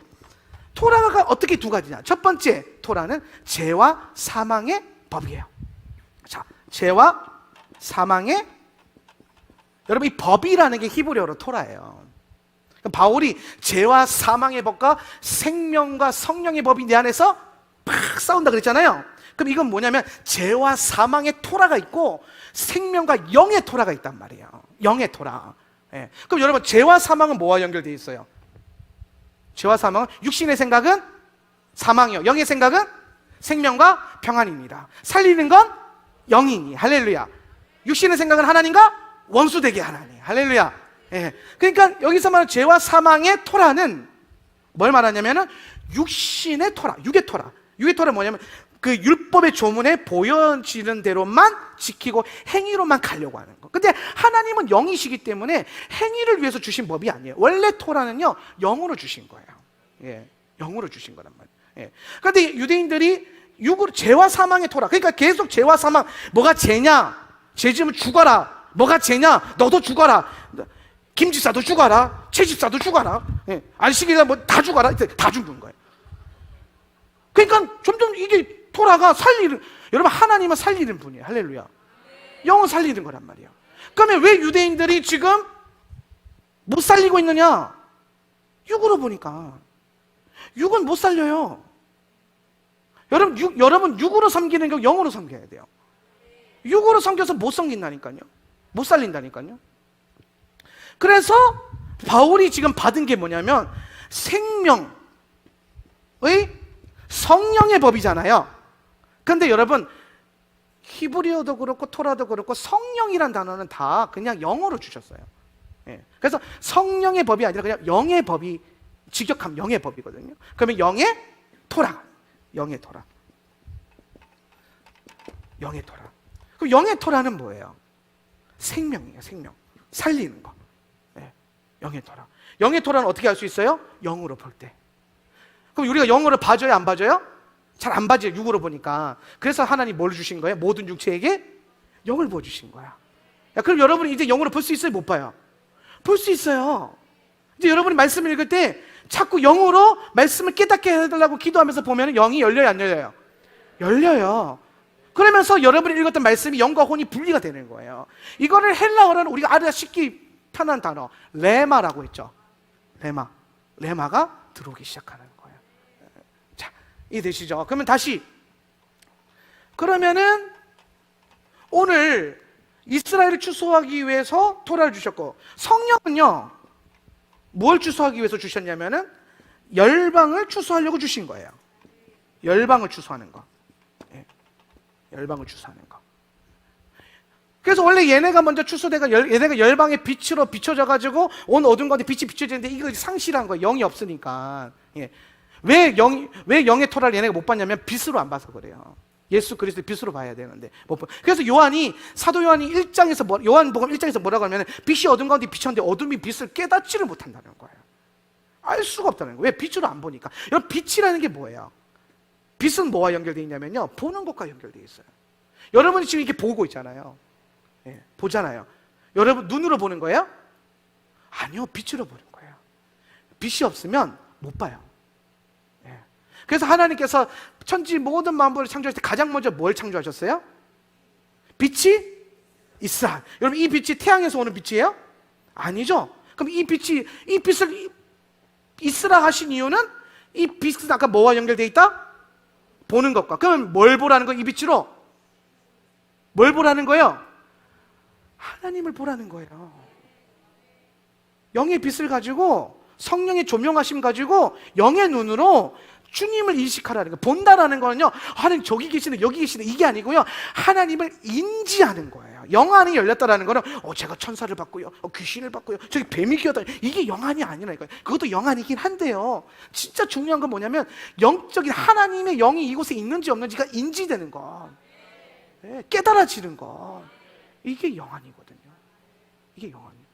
토라가 어떻게 두 가지냐? 첫 번째, 토라는 죄와 사망의 법이에요. 자, 죄와 사망의, 여러분, 이 법이라는 게 히브리어로 토라예요. 바울이 죄와 사망의 법과 생명과 성령의 법이 내 안에서 팍 싸운다 그랬잖아요. 그럼 이건 뭐냐면 죄와 사망의 토라가 있고 생명과 영의 토라가 있단 말이에요. 영의 토라. 예. 그럼 여러분, 죄와 사망은 뭐와 연결되어 있어요? 죄와 사망은, 육신의 생각은 사망이요, 영의 생각은 생명과 평안입니다. 살리는 건 영이니, 할렐루야. 육신의 생각은 하나님과 원수되게 하나님, 할렐루야. 예. 그러니까 여기서 말하는 죄와 사망의 토라는 뭘 말하냐면은 육신의 토라, 육의 토라. 육의 토라는 뭐냐면 그 율법의 조문에 보여지는 대로만 지키고 행위로만 가려고 하는 거. 근데 하나님은 영이시기 때문에 행위를 위해서 주신 법이 아니에요. 원래 토라는요, 영으로 주신 거예요. 예. 영으로 주신 거란 말이에요. 예. 그런데 유대인들이 육으로, 죄와 사망의 토라. 그러니까 계속 죄와 사망, 뭐가 죄냐? 죄 지으면 죽어라. 뭐가 죄냐? 너도 죽어라. 김 집사도 죽어라. 최 집사도 죽어라. 예. 안식일에 뭐 다 죽어라. 다 죽는 거예요. 그러니까 점점 이게 토라가 살리는, 여러분, 하나님은 살리는 분이에요. 할렐루야. 영은 살리는 거란 말이에요. 그러면 왜 유대인들이 지금 못 살리고 있느냐? 육으로 보니까. 육은 못 살려요. 여러분 육으로 섬기는 게 영으로 섬겨야 돼요. 육으로 섬겨서 못 섬긴다니까요. 못 살린다니까요. 그래서 바울이 지금 받은 게 뭐냐면 생명의 성령의 법이잖아요. 근데 여러분, 히브리어도 그렇고 토라도 그렇고 성령이란 단어는 다 그냥 영어로 주셨어요. 예. 그래서 성령의 법이 아니라 그냥 영의 법이, 직역하면 영의 법이거든요. 그러면 영의 토라. 영의 토라. 영의 토라. 그럼 영의 토라는 뭐예요? 생명이에요. 생명. 살리는 거. 예. 영의 토라. 영의 토라는 어떻게 할 수 있어요? 영으로 볼 때. 그럼 우리가 영으로 봐줘요, 안 봐줘요? 잘 안 봐져요, 육으로 보니까. 그래서 하나님 뭘 주신 거예요? 모든 육체에게 영을 부어주신 거야. 야, 그럼 여러분이 이제 영으로 볼 수 있어요, 못 봐요? 볼 수 있어요. 이제 여러분이 말씀을 읽을 때 자꾸 영으로 말씀을 깨닫게 해달라고 기도하면서 보면 영이 열려요, 안 열려요? 열려요. 그러면서 여러분이 읽었던 말씀이 영과 혼이 분리가 되는 거예요. 이거를 헬라어로는 우리가 알아듣기 편한 단어, 레마라고 했죠. 레마가 들어오기 시작하는 거예요. 자, 이해되시죠? 그러면 다시, 그러면은 오늘 이스라엘을 추수하기 위해서 토라를 주셨고, 성령은요 뭘 추수하기 위해서 주셨냐면은 열방을 추수하려고 주신 거예요. 열방을 추수하는 거. 예. 열방을 추수하는 거. 그래서 원래 얘네가 먼저 추수돼가 얘네가 열방의 빛으로 비춰져 가지고 온 어둠 가운데 빛이 비춰지는데 이거 상실한 거예요. 영이 없으니까. 예. 왜 영의 토라를 얘네가 못 봤냐면 빛으로 안 봐서 그래요. 예수 그리스도 빛으로 봐야 되는데 못 봐. 그래서 사도 요한이 1장에서 요한복음 1장에서 뭐라고 하면 빛이 어둠 가운데 비쳤는데 어둠이 빛을 깨닫지를 못한다는 거예요. 알 수가 없다는 거예요. 왜? 빛으로 안 보니까. 여러분, 빛이라는 게 뭐예요? 빛은 뭐와 연결되어 있냐면요, 보는 것과 연결되어 있어요. 여러분이 지금 이렇게 보고 있잖아요. 예, 보잖아요. 여러분 눈으로 보는 거예요? 아니요, 빛으로 보는 거예요. 빛이 없으면 못 봐요. 예. 그래서 하나님께서 천지 모든 만물을 창조할 때 가장 먼저 뭘 창조하셨어요? 빛이 있으라. 여러분, 이 빛이 태양에서 오는 빛이에요? 아니죠. 그럼 이 빛을 있으라 하신 이유는 이 빛은 아까 뭐와 연결되어 있다? 보는 것과. 그럼 뭘 보라는 거예요? 이 빛으로 뭘 보라는 거예요? 하나님을 보라는 거예요. 영의 빛을 가지고, 성령의 조명하심 가지고 영의 눈으로 주님을 인식하라는 거예요. 본다라는 거는요, 하나님 저기 계시네 여기 계시네 이게 아니고요, 하나님을 인지하는 거예요. 영안이 열렸다라는 거는 제가 천사를 봤고요, 귀신을 봤고요, 저기 뱀이 기어다, 이게 영안이 아니라니까요. 그것도 영안이긴 한데요, 진짜 중요한 건 뭐냐면 영적인 하나님의 영이 이곳에 있는지 없는지가 인지되는 것, 깨달아지는 것, 이게 영안이거든요. 이게 영안이에요.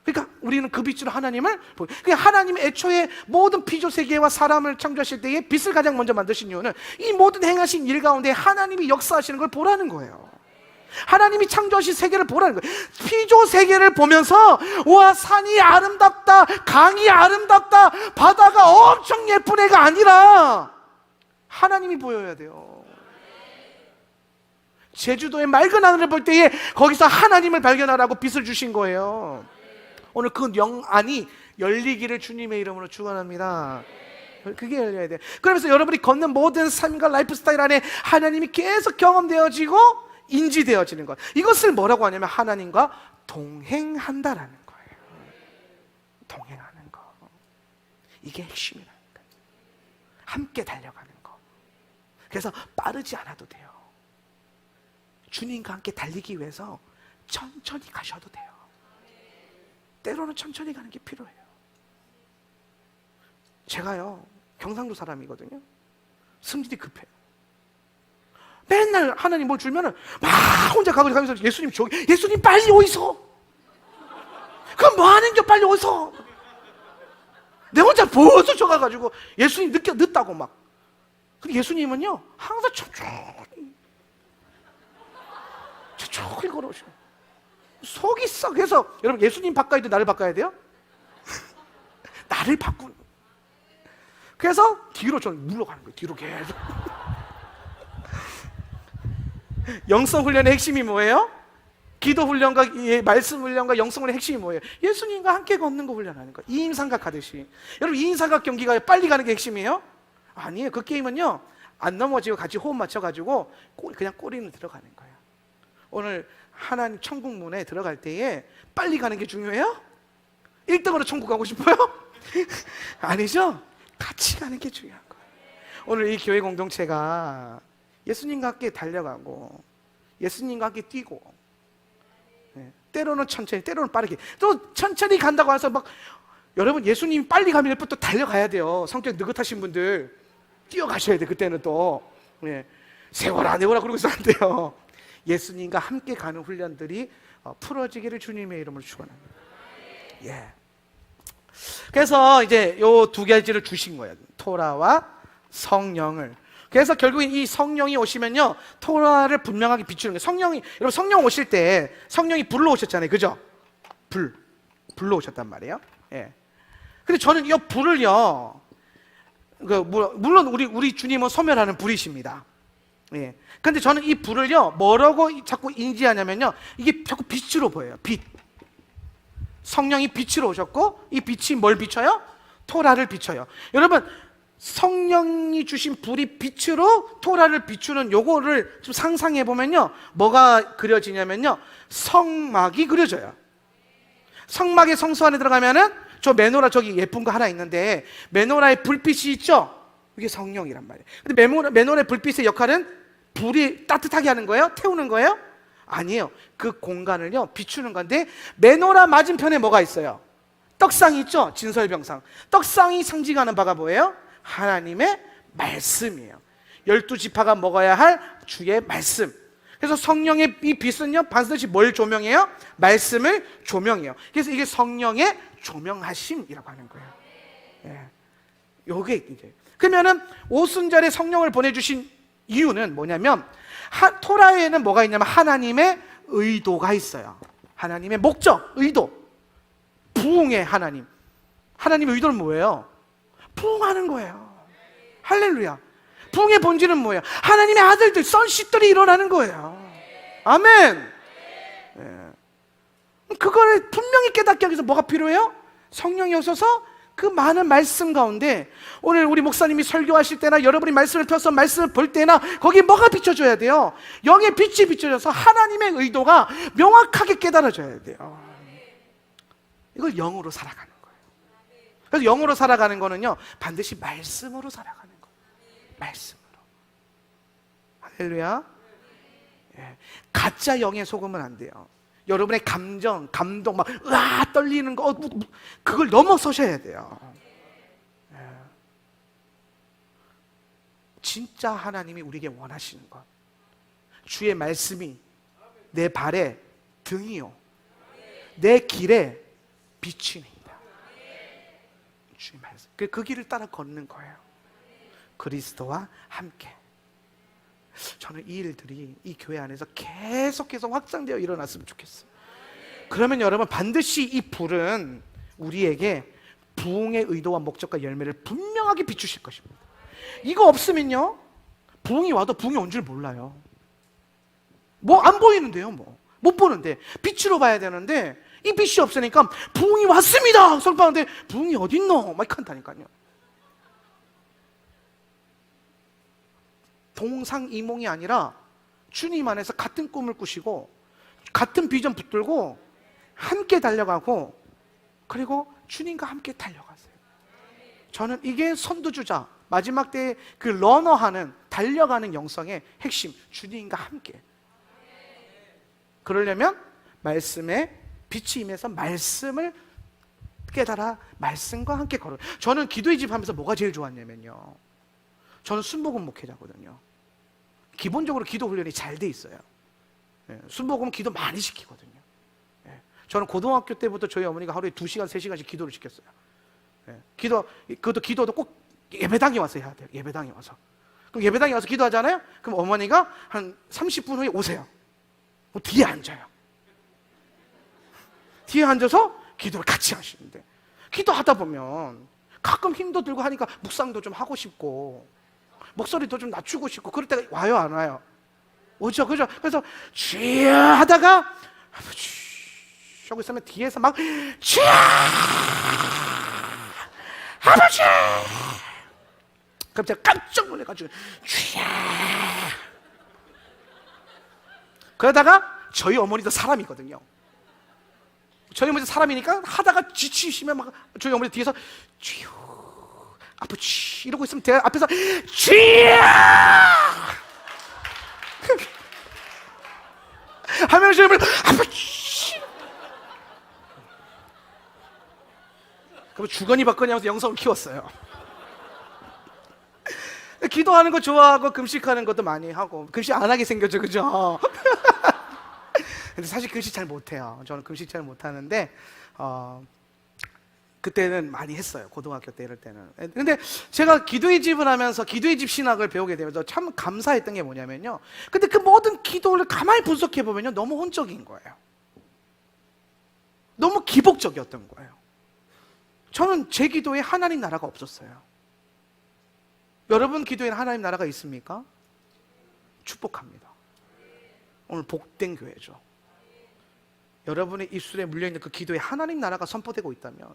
그러니까 우리는 그 빛으로 하나님을 보여. 그러니까 하나님의 애초에 모든 피조 세계와 사람을 창조하실 때에 빛을 가장 먼저 만드신 이유는 이 모든 행하신 일 가운데 하나님이 역사하시는 걸 보라는 거예요. 하나님이 창조하신 세계를 보라는 거예요. 피조 세계를 보면서 와, 산이 아름답다, 강이 아름답다, 바다가 엄청 예쁜 애가 아니라 하나님이 보여야 돼요. 제주도의 맑은 하늘을 볼 때에 거기서 하나님을 발견하라고 빛을 주신 거예요. 오늘 그 영안이 열리기를 주님의 이름으로 축원합니다. 그게 열려야 돼요. 그러면서 여러분이 걷는 모든 삶과 라이프 스타일 안에 하나님이 계속 경험되어지고 인지되어지는 것, 이것을 뭐라고 하냐면 하나님과 동행한다라는 거예요. 동행하는 거, 이게 핵심이라니까요. 함께 달려가는 거. 그래서 빠르지 않아도 돼요. 주님과 함께 달리기 위해서 천천히 가셔도 돼요. 때로는 천천히 가는 게 필요해요. 제가요, 경상도 사람이거든요. 승질이 급해요. 맨날 하나님 뭘 주면은 막 혼자 가면서 예수님 저기, 예수님 빨리 오이소. 그럼 뭐 하는 게 빨리 오이소. 내 혼자 벌써 져가가지고 예수님 늦다고 막. 근데 예수님은요 항상 천천히 걸어오셔. 속이 썩. 그래서 여러분, 예수님 바꿔야 돼, 나를 바꿔야 돼요? 나를 바꾸는. 그래서 뒤로 좀 물러가는 거예요. 뒤로 계속. 영성 훈련의 핵심이 뭐예요? 기도 훈련과 말씀 훈련과 영성 훈련의 핵심이 뭐예요? 예수님과 함께 걷는 거 훈련하는 거예요. 이인삼각 하듯이. 여러분, 이인삼각 경기가 빨리 가는 게 핵심이에요? 아니에요. 그 게임은요, 안 넘어지고 같이 호흡 맞춰가지고 그냥 꼬리는 들어가는 거예요. 오늘 하나님 천국 문에 들어갈 때에 빨리 가는 게 중요해요? 1등으로 천국 가고 싶어요? 아니죠? 같이 가는 게 중요한 거예요. 오늘 이 교회 공동체가 예수님과 함께 달려가고 예수님과 함께 뛰고, 때로는 천천히 때로는 빠르게, 또 천천히 간다고 해서 막, 여러분 예수님 빨리 가면 또 달려가야 돼요. 성격 느긋하신 분들 뛰어가셔야 돼. 그때는 또 세워라 내워라 그러고 있으면 안 돼요. 예수님과 함께 가는 훈련들이 풀어지기를 주님의 이름으로 축원합니다. 그래서 이제 요 두 가지를 주신 거예요. 토라와 성령을. 그래서 결국 이 성령이 오시면요, 토라를 분명하게 비추는 거예요. 성령이, 여러분 성령 오실 때 성령이 불로 오셨잖아요, 그죠? 불로 오셨단 말이에요. 근데 저는 이 불을요, 물론 우리 주님은 소멸하는 불이십니다. 근데 저는 이 불을요, 뭐라고 자꾸 인지하냐면요, 이게 자꾸 빛으로 보여요. 빛. 성령이 빛으로 오셨고, 이 빛이 뭘 비춰요? 토라를 비춰요. 여러분, 성령이 주신 불이 빛으로 토라를 비추는 요거를 좀 상상해 보면요, 뭐가 그려지냐면요, 성막이 그려져요. 성막의 성소 안에 들어가면은 저 메노라, 저기 예쁜 거 하나 있는데 메노라의 불빛이 있죠? 이게 성령이란 말이에요. 근데 메노라의 불빛의 역할은 불이 따뜻하게 하는 거예요? 태우는 거예요? 아니에요. 그 공간을요 비추는 건데, 메노라 맞은편에 뭐가 있어요? 떡상이 있죠? 진설병상. 떡상이 상징하는 바가 뭐예요? 하나님의 말씀이에요. 12지파가 먹어야 할 주의 말씀. 그래서 성령의 이 빛은요, 반드시 뭘 조명해요? 말씀을 조명해요. 그래서 이게 성령의 조명하심이라고 하는 거예요. 요게 이제, 그러면은 오순절에 성령을 보내주신 이유는 뭐냐면, 토라에는 뭐가 있냐면 하나님의 의도가 있어요. 하나님의 목적, 의도. 부흥의 하나님. 하나님의 의도는 뭐예요? 부흥하는 거예요. 할렐루야. 부흥의 본질은 뭐예요? 하나님의 아들들, 선씨들이 일어나는 거예요. 아멘. 그걸 분명히 깨닫게 하기 위해서 뭐가 필요해요? 성령이 오셔서 그 많은 말씀 가운데 오늘 우리 목사님이 설교하실 때나 여러분이 말씀을 펴서 말씀을 볼 때나 거기에 뭐가 비춰져야 돼요? 영의 빛이 비춰져서 하나님의 의도가 명확하게 깨달아져야 돼요. 이걸 영으로 살아가는 거예요. 그래서 영으로 살아가는 거는요, 반드시 말씀으로 살아가는 거예요. 말씀으로. 할렐루야. 예. 가짜 영에 속으면 안 돼요. 여러분의 감정, 감동, 막 으아 떨리는 거 그걸 넘어서셔야 돼요. 예. 진짜 하나님이 우리에게 원하시는 것, 주의 말씀이 내 발에 등이요 내 길에 빛이니이다. 주의 말씀. 그 길을 따라 걷는 거예요. 그리스도와 함께. 저는 이 일들이 이 교회 안에서 계속해서 확장되어 일어났으면 좋겠어요. 그러면 여러분, 반드시 이 불은 우리에게 부흥의 의도와 목적과 열매를 분명하게 비추실 것입니다. 이거 없으면요, 부흥이 와도 부흥이 온 줄 몰라요. 뭐 안 보이는데요, 못 보는데 빛으로 봐야 되는데 이 빛이 없으니까 부흥이 왔습니다 선포하는데 부흥이 어딨노 막 한다니까요. 동상이몽이 아니라 주님 안에서 같은 꿈을 꾸시고 같은 비전 붙들고 함께 달려가고, 그리고 주님과 함께 달려가세요. 저는 이게 선두주자, 마지막 때의 그 러너하는, 달려가는 영성의 핵심, 주님과 함께. 그러려면 말씀에 빛이 임해서 말씀을 깨달아 말씀과 함께 걸어요. 저는 기도의 집 하면서 뭐가 제일 좋았냐면요, 저는 순복음 목회자거든요. 기본적으로 기도 훈련이 잘 돼 있어요. 순복음은 기도 많이 시키거든요. 저는 고등학교 때부터 저희 어머니가 하루에 2시간, 3시간씩 기도를 시켰어요. 그것도 기도도 꼭 예배당에 와서 해야 돼요. 예배당에 와서. 그럼 예배당에 와서 기도하잖아요. 그럼 어머니가 한 30분 후에 오세요. 뒤에 앉아요. 뒤에 앉아서 기도를 같이 하시는데, 기도하다 보면 가끔 힘도 들고 하니까 묵상도 좀 하고 싶고 목소리도 좀 낮추고 싶고 그럴 때가 와요, 안 와요? 오죠, 그죠? 그래서 쥐야 하다가 아버지 하고 있으면 뒤에서 막 쥐야 아버지, 그럼 제가 깜짝 놀래가지고 쥐야. 그러다가 저희 어머니도 사람이거든요. 저희 어머니 사람이니까 하다가 지치시면 막 저희 어머니 뒤에서 쥐요 아버지 이러고 있으면 제 앞에서 쥐야 하면 저희 어머니 아버지, 그럼 주거니 받거니 하면서 영성을 키웠어요. 기도하는 거 좋아하고 금식하는 것도 많이 하고, 금식 안 하게 생겼죠, 그죠? 근데 사실 금식 잘 못해요. 저는 금식 잘 못하는데 그때는 많이 했어요. 고등학교 때 이럴 때는. 근데 제가 기도의 집을 하면서 기도의 집 신학을 배우게 되면서 참 감사했던 게 뭐냐면요, 근데 그 모든 기도를 가만히 분석해 보면요, 너무 혼적인 거예요. 너무 기복적이었던 거예요. 저는 제 기도에 하나님 나라가 없었어요. 여러분 기도에는 하나님 나라가 있습니까? 축복합니다. 오늘 복된 교회죠. 여러분의 입술에 물려있는 그 기도에 하나님 나라가 선포되고 있다면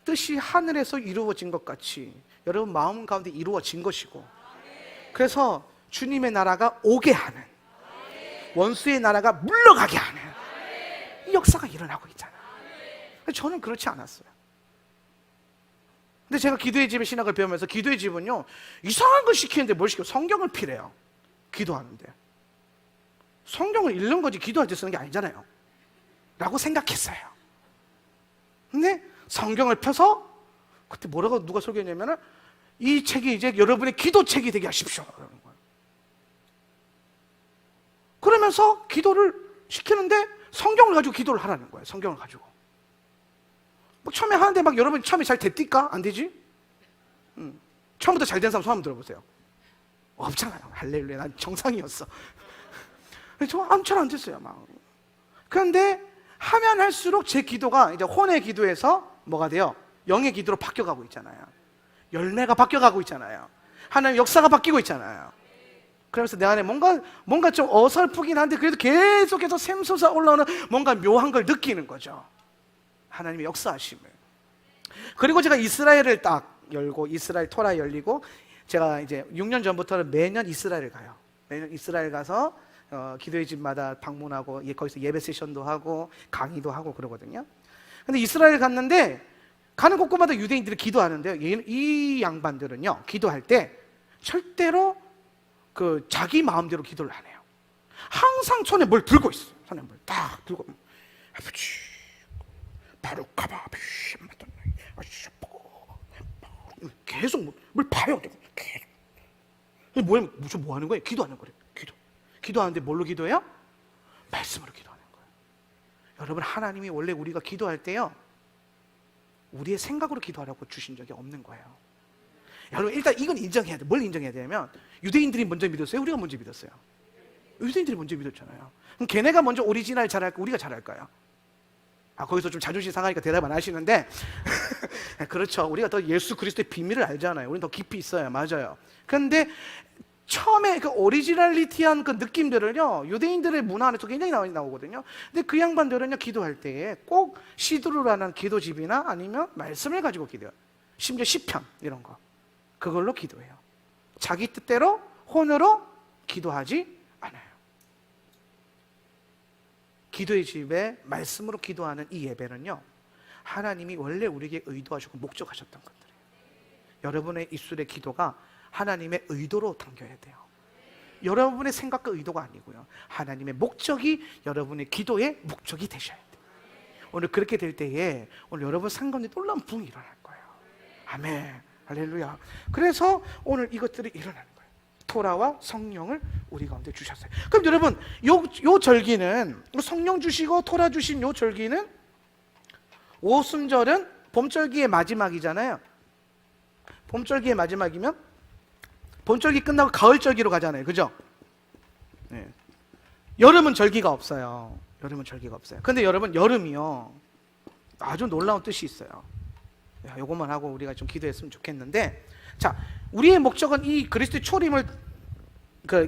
뜻이 하늘에서 이루어진 것 같이 여러분 마음 가운데 이루어진 것이고, 그래서 주님의 나라가 오게 하는, 원수의 나라가 물러가게 하는 이 역사가 일어나고 있잖아요. 저는 그렇지 않았어요. 근데 제가 기도의 집의 신학을 배우면서 기도의 집은요, 이상한 걸 시키는데 뭘 시켜요? 성경을 피래요. 기도하는데 성경을 읽는 거지 기도할 때 쓰는 게 아니잖아요 라고 생각했어요. 근데 성경을 펴서 그때 뭐라고 누가 설교했냐면은 이 책이 이제 여러분의 기도책이 되게 하십시오 그러는 거예요. 그러면서 기도를 시키는데 성경을 가지고 기도를 하라는 거예요. 성경을 가지고 뭐 처음에 하는데 막 여러분 처음에 잘 됐딜까? 안 되지? 처음부터 잘 된 사람 손 한번 들어보세요. 없잖아요. 할렐루야, 난 정상이었어. 잘 안 됐어요 막. 그런데 하면 할수록 제 기도가 이제 혼의 기도에서 뭐가 돼요? 영의 기도로 바뀌어가고 있잖아요. 열매가 바뀌어가고 있잖아요. 하나님 역사가 바뀌고 있잖아요. 그러면서 내 안에 뭔가 좀 어설프긴 한데 그래도 계속해서 샘솟아 올라오는 뭔가 묘한 걸 느끼는 거죠. 하나님의 역사하심을. 그리고 제가 이스라엘을 딱 열고 이스라엘 토라 열리고 제가 이제 6년 전부터는 매년 이스라엘을 가요. 매년 이스라엘 가서 기도의 집마다 방문하고 거기서 예배 세션도 하고 강의도 하고 그러거든요. 근데 이스라엘 갔는데 가는 곳곳마다 유대인들이 기도하는데요. 이 양반들은요 기도할 때 절대로 그 자기 마음대로 기도를 안 해요. 항상 손에 뭘 들고 있어. 손에 뭘 딱 들고 아버지 바로 가봐 계속 뭘 봐요. 계속. 뭐 하는 거예요? 기도하는 거예요. 기도하는데 뭘로 기도해요? 말씀으로 기도하는 거예요. 여러분, 하나님이 원래 우리가 기도할 때요 우리의 생각으로 기도하라고 주신 적이 없는 거예요. 여러분, 일단 이건 인정해야 돼. 뭘 인정해야 되냐면 유대인들이 먼저 믿었어요? 우리가 먼저 믿었어요? 유대인들이 먼저 믿었잖아요. 그럼 걔네가 먼저 오리지널 잘할까? 우리가 잘할까요? 거기서 좀 자존심 상하니까 대답 안 하시는데 그렇죠. 우리가 더 예수 그리스도의 비밀을 알잖아요. 우리는 더 깊이 있어요. 맞아요. 그런데 처음에 그 오리지널리티한 그 느낌들을요 유대인들의 문화 안에서 굉장히 나오거든요. 근데 그 양반들은요 기도할 때에 꼭 시드루라는 기도집이나 아니면 말씀을 가지고 기도해요. 심지어 시편 이런 거 그걸로 기도해요. 자기 뜻대로 혼으로 기도하지 않아요. 기도의 집에 말씀으로 기도하는 이 예배는요 하나님이 원래 우리에게 의도하시고 목적하셨던 것들이에요. 여러분의 입술의 기도가 하나님의 의도로 담겨야 돼요. 여러분의 생각과 의도가 아니고요 하나님의 목적이 여러분의 기도의 목적이 되셔야 돼요. 오늘 그렇게 될 때에 오늘 여러분 삶 가운데 놀라운 부흥이 일어날 거예요. 아멘, 할렐루야. 그래서 오늘 이것들이 일어나는 거예요. 토라와 성령을 우리 가운데 주셨어요. 그럼 여러분 요 절기는 성령 주시고 토라 주신 요 절기는 오순절은 봄절기의 마지막이잖아요. 봄절기의 마지막이면 봄절기 끝나고 가을절기로 가잖아요. 그죠? 네. 여름은 절기가 없어요. 여름은 절기가 없어요. 근데 여러분 여름이요 아주 놀라운 뜻이 있어요. 요것만 하고 우리가 좀 기도했으면 좋겠는데, 자, 우리의 목적은 이 그리스도의 초림을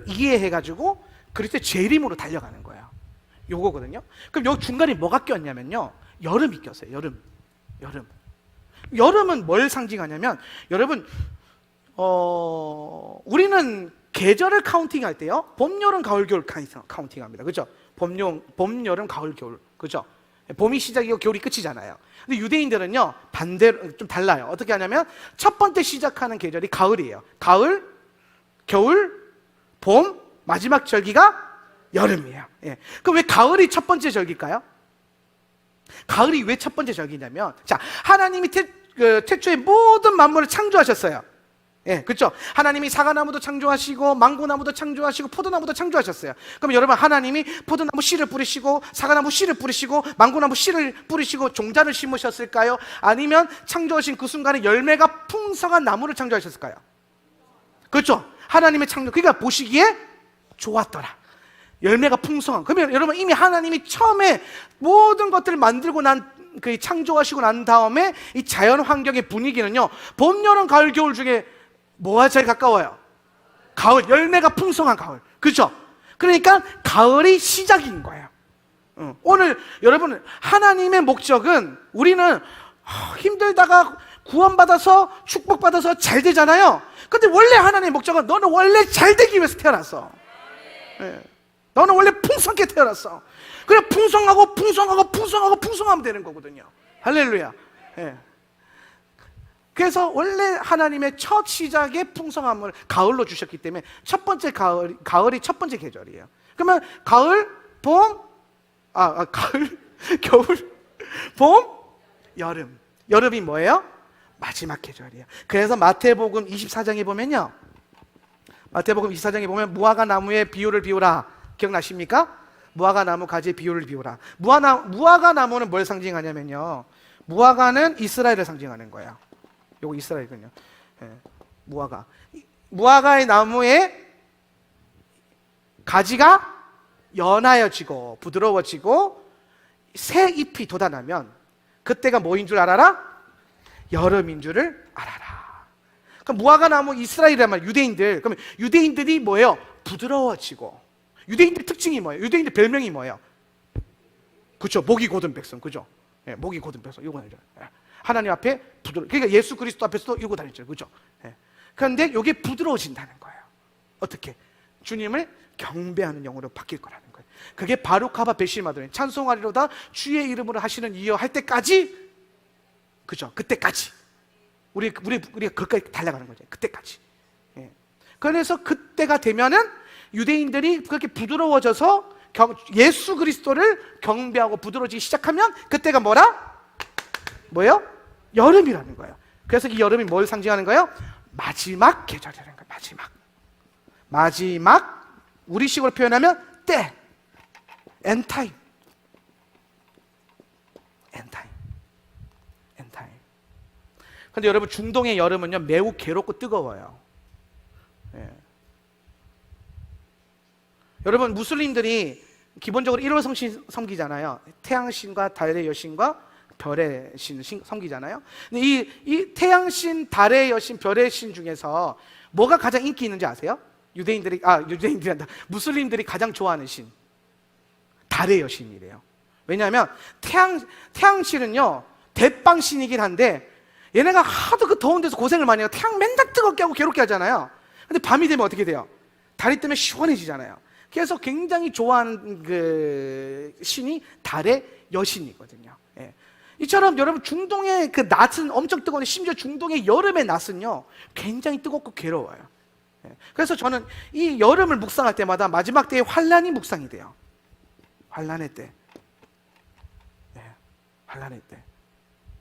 이해해가지고 그리스도의 재림으로 달려가는 거예요. 요거거든요. 그럼 여기 중간에 뭐가 꼈냐면요 여름이 꼈어요. 여름은 뭘 상징하냐면 여러분 우리는 계절을 카운팅할 때요 봄, 여름, 가을, 겨울 카운팅합니다. 그죠? 봄, 여름, 가을, 겨울. 그죠? 봄이 시작이고 겨울이 끝이잖아요. 근데 유대인들은요 반대로 좀 달라요. 어떻게 하냐면 첫 번째 시작하는 계절이 가을이에요. 가을, 겨울, 봄, 마지막 절기가 여름이에요. 예. 그럼 왜 가을이 첫 번째 절기일까요? 가을이 왜 첫 번째 절기냐면, 자, 하나님이 태초에 모든 만물을 창조하셨어요. 예, 그렇죠? 하나님이 사과나무도 창조하시고 망고나무도 창조하시고 포도나무도 창조하셨어요. 그럼 여러분, 하나님이 포도나무 씨를 뿌리시고 사과나무 씨를 뿌리시고 망고나무 씨를 뿌리시고 종자를 심으셨을까요? 아니면 창조하신 그 순간에 열매가 풍성한 나무를 창조하셨을까요? 그렇죠? 하나님의 창조, 그러니까 보시기에 좋았더라. 열매가 풍성한. 그러면 여러분 이미 하나님이 처음에 모든 것들을 만들고 창조하시고 난 다음에 이 자연 환경의 분위기는요 봄, 여름, 가을, 겨울 중에 뭐가 제일 가까워요? 가을, 열매가 풍성한 가을. 그렇죠? 그러니까 가을이 시작인 거예요. 오늘 여러분 하나님의 목적은 우리는 힘들다가 구원받아서 축복받아서 잘 되잖아요. 근데 원래 하나님의 목적은 너는 원래 잘 되기 위해서 태어났어. 네. 너는 원래 풍성하게 태어났어. 그래 풍성하고 풍성하면 되는 거거든요. 할렐루야. 네. 그래서 원래 하나님의 첫 시작의 풍성함을 가을로 주셨기 때문에 첫 번째 가을이 첫 번째 계절이에요. 그러면 가을, 봄, 가을, 겨울, 봄, 여름. 여름이 뭐예요? 마지막 계절이에요. 그래서 마태복음 24장에 보면요, 마태복음 24장에 보면 무화과 나무의 비유를 비우라. 기억나십니까? 무화과 나무 가지의 비유를 비우라. 무화과 나무는 뭘 상징하냐면요, 무화과는 이스라엘을 상징하는 거예요. 요거 이스라엘이거든요. 예, 무화과의 나무에 가지가 연하여지고 부드러워지고 새 잎이 돋아나면 그때가 뭐인 줄 알아라? 여름인 줄을 알아라. 그럼 무화과 나무 이스라엘이란 유대인들. 그러면 유대인들이 뭐예요? 부드러워지고. 유대인들 특징이 뭐예요? 유대인들 별명이 뭐예요? 그렇죠? 목이 곧은 백성. 그죠? 예, 목이 곧은 백성. 이거 알죠? 예. 하나님 앞에 그러니까 예수 그리스도 앞에서도 이러고 다녔죠. 그죠? 예. 그런데 이게 부드러워진다는 거예요. 어떻게? 주님을 경배하는 영으로 바뀔 거라는 거예요. 그게 바룩하바 베실마도니 찬송하리로다 주의 이름으로 하시는 이여 할 때까지, 그죠? 그때까지 우리가 그것까지 달려가는 거죠. 그때까지. 예. 그래서 그때가 되면은 유대인들이 그렇게 부드러워져서 예수 그리스도를 경배하고 부드러워지기 시작하면 그때가 뭐예요? 여름이라는 거예요. 그래서 이 여름이 뭘 상징하는 거예요? 마지막 계절이라는 거예요. 마지막 우리식으로 표현하면 때, 엔타임. 근데 여러분, 중동의 여름은요 매우 괴롭고 뜨거워요. 예. 여러분, 무슬림들이 기본적으로 1월 성신 섬기잖아요. 태양신과 달의 여신과 별의 신 섬기잖아요. 근데 이 태양신, 달의 여신, 별의 신 중에서 뭐가 가장 인기 있는지 아세요? 무슬림들이 가장 좋아하는 신, 달의 여신이래요. 왜냐하면 태양신은요 대빵신이긴 한데 얘네가 하도 그 더운 데서 고생을 많이 해요. 태양 맨날 뜨겁게 하고 괴롭게 하잖아요. 근데 밤이 되면 어떻게 돼요? 달이 뜨면 시원해지잖아요. 그래서 굉장히 좋아하는 그 신이 달의 여신이거든요. 예. 이처럼 여러분, 중동의 그 낮은 엄청 뜨거운데 심지어 중동의 여름의 낮은요 굉장히 뜨겁고 괴로워요. 예. 그래서 저는 이 여름을 묵상할 때마다 마지막 때의 환란이 묵상이 돼요. 환란의 때. 예. 환란의 때.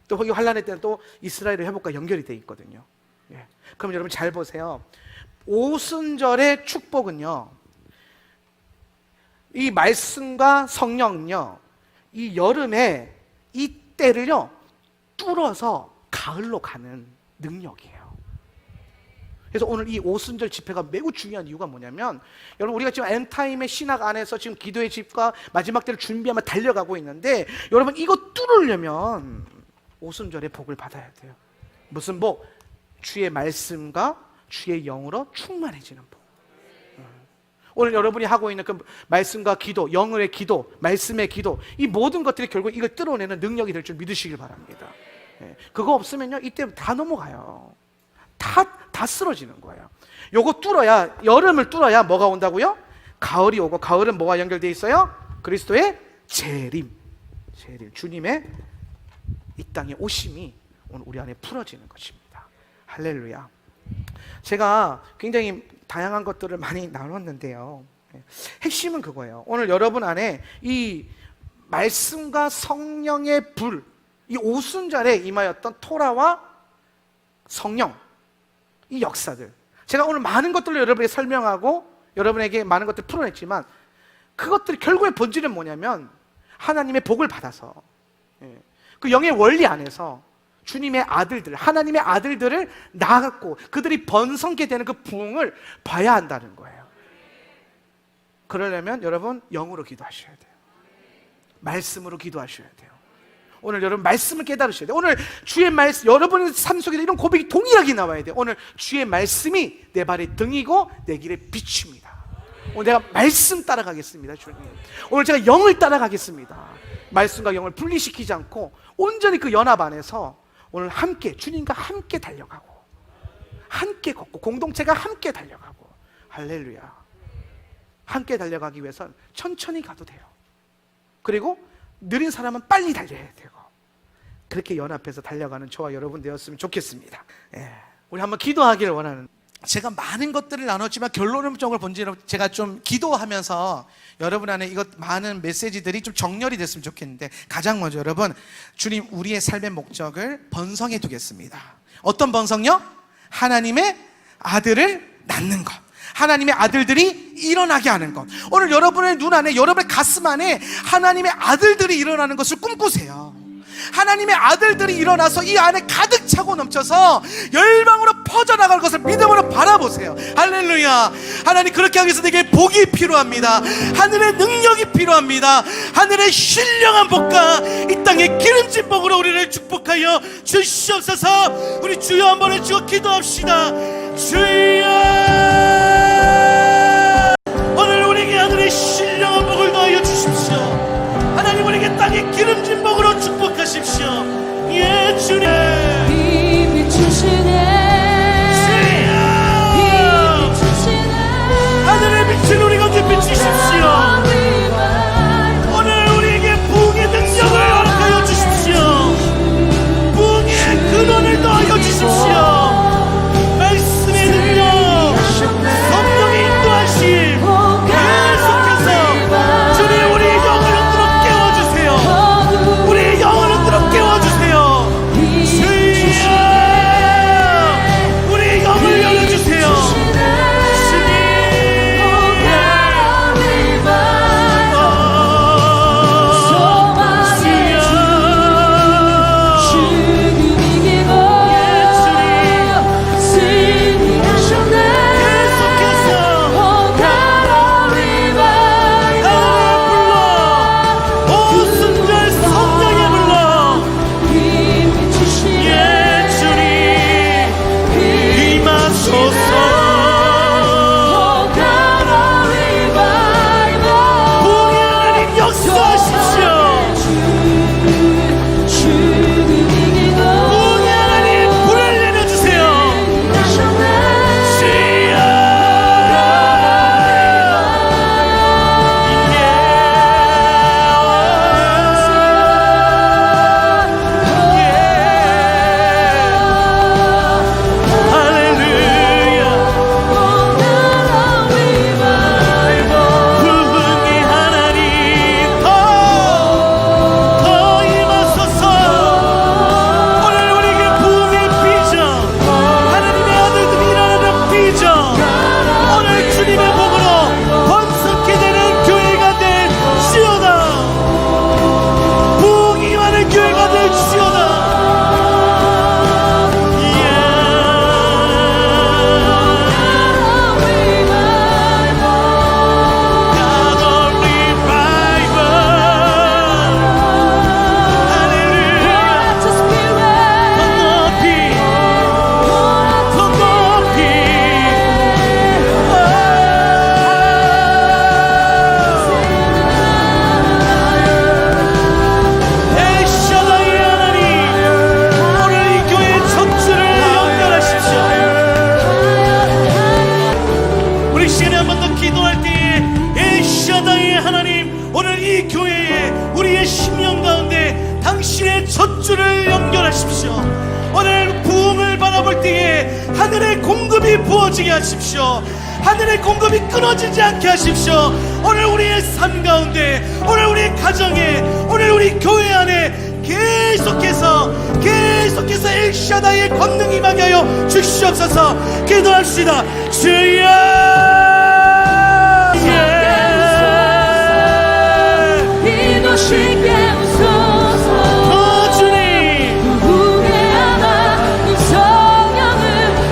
또 거기 환란의 때는 또 이스라엘의 회복과 연결이 돼 있거든요. 예. 그럼 여러분 잘 보세요. 오순절의 축복은요, 이 말씀과 성령은요 이 여름에 이 때를요 뚫어서 가을로 가는 능력이에요. 그래서 오늘 이 오순절 집회가 매우 중요한 이유가 뭐냐면, 여러분, 우리가 지금 엔타임의 신학 안에서 지금 기도의 집과 마지막 때를 준비하며 달려가고 있는데, 여러분 이거 뚫으려면 오순절의 복을 받아야 돼요. 무슨 복? 주의 말씀과 주의 영으로 충만해지는 복. 오늘 여러분이 하고 있는 그 말씀과 기도, 영의 기도, 말씀의 기도, 이 모든 것들이 결국 이걸 뚫어내는 능력이 될 줄 믿으시길 바랍니다. 예. 그거 없으면요 이때 다 넘어가요. 다 쓰러지는 거예요. 요거 뚫어야, 여름을 뚫어야 뭐가 온다고요? 가을이 오고, 가을은 뭐가 연결되어 있어요? 그리스도의 재림, 주님의 이 땅에 오심이 오늘 우리 안에 풀어지는 것입니다. 할렐루야. 제가 굉장히 다양한 것들을 많이 나눴는데요, 핵심은 그거예요. 오늘 여러분 안에 이 말씀과 성령의 불, 이 오순절에 임하였던 토라와 성령, 이 역사들, 제가 오늘 많은 것들을 여러분에게 설명하고 여러분에게 많은 것들을 풀어냈지만, 그것들이 결국의 본질은 뭐냐면 하나님의 복을 받아서, 그 영의 원리 안에서 주님의 아들들, 하나님의 아들들을 낳았고 그들이 번성케 되는 그 부흥을 봐야 한다는 거예요. 그러려면 여러분 영으로 기도하셔야 돼요. 말씀으로 기도하셔야 돼요. 오늘 여러분 말씀을 깨달으셔야 돼요. 오늘 주의 말씀, 여러분의 삶 속에 이런 고백이 동일하게 나와야 돼요. 오늘 주의 말씀이 내 발의 등이고 내 길의 빛입니다. 오늘 내가 말씀 따라가겠습니다. 주님, 오늘 제가 영을 따라가겠습니다. 말씀과 영을 분리시키지 않고 온전히 그 연합 안에서 오늘 함께 주님과 함께 달려가고, 함께 걷고, 공동체가 함께 달려가고. 할렐루야. 함께 달려가기 위해선 천천히 가도 돼요. 그리고 느린 사람은 빨리 달려야 되고, 그렇게 연합해서 달려가는 저와 여러분 되었으면 좋겠습니다. 예. 우리 한번 기도하기를 원하는, 제가 많은 것들을 나눴지만 결론적으로 본질은 제가 좀 기도하면서 여러분 안에 이것 많은 메시지들이 좀 정렬이 됐으면 좋겠는데, 가장 먼저 여러분, 주님, 우리의 삶의 목적을 번성해 두겠습니다. 어떤 번성요? 하나님의 아들을 낳는 것, 하나님의 아들들이 일어나게 하는 것. 오늘 여러분의 눈 안에, 여러분의 가슴 안에 하나님의 아들들이 일어나는 것을 꿈꾸세요. 하나님의 아들들이 일어나서 이 안에 가득 차고 넘쳐서 열방으로 퍼져나갈 것을 믿음으로 바라보세요. 할렐루야. 하나님, 그렇게 하기 위해서 내게 복이 필요합니다. 하늘의 능력이 필요합니다. 하늘의 신령한 복과 이 땅의 기름진 복으로 우리를 축복하여 주시옵소서. 우리 주여 한번 해주고 기도합시다. 주여, 오늘 우리에게 하늘의 신령한 복을 더하여 주십시오. 하나님, 우리에게 땅의 기름진 복으로 축복하십시오. 예, 주님. 우리 한 번 더 기도할 때에 엘샤다의 하나님, 오늘 이 교회에 우리의 심령 가운데 당신의 젖줄을 연결하십시오. 오늘 부흥을 바라볼 때에 하늘의 공급이 부어지게 하십시오. 하늘의 공급이 끊어지지 않게 하십시오. 오늘 우리의 삶 가운데, 오늘 우리 가정에, 오늘 우리 교회 안에 계속해서 엘샤다의 권능이 임하게 하여 주시옵소서. 기도합시다. 주여, 이노시게 웃소서. 주님, 부흥의 하나님 성령을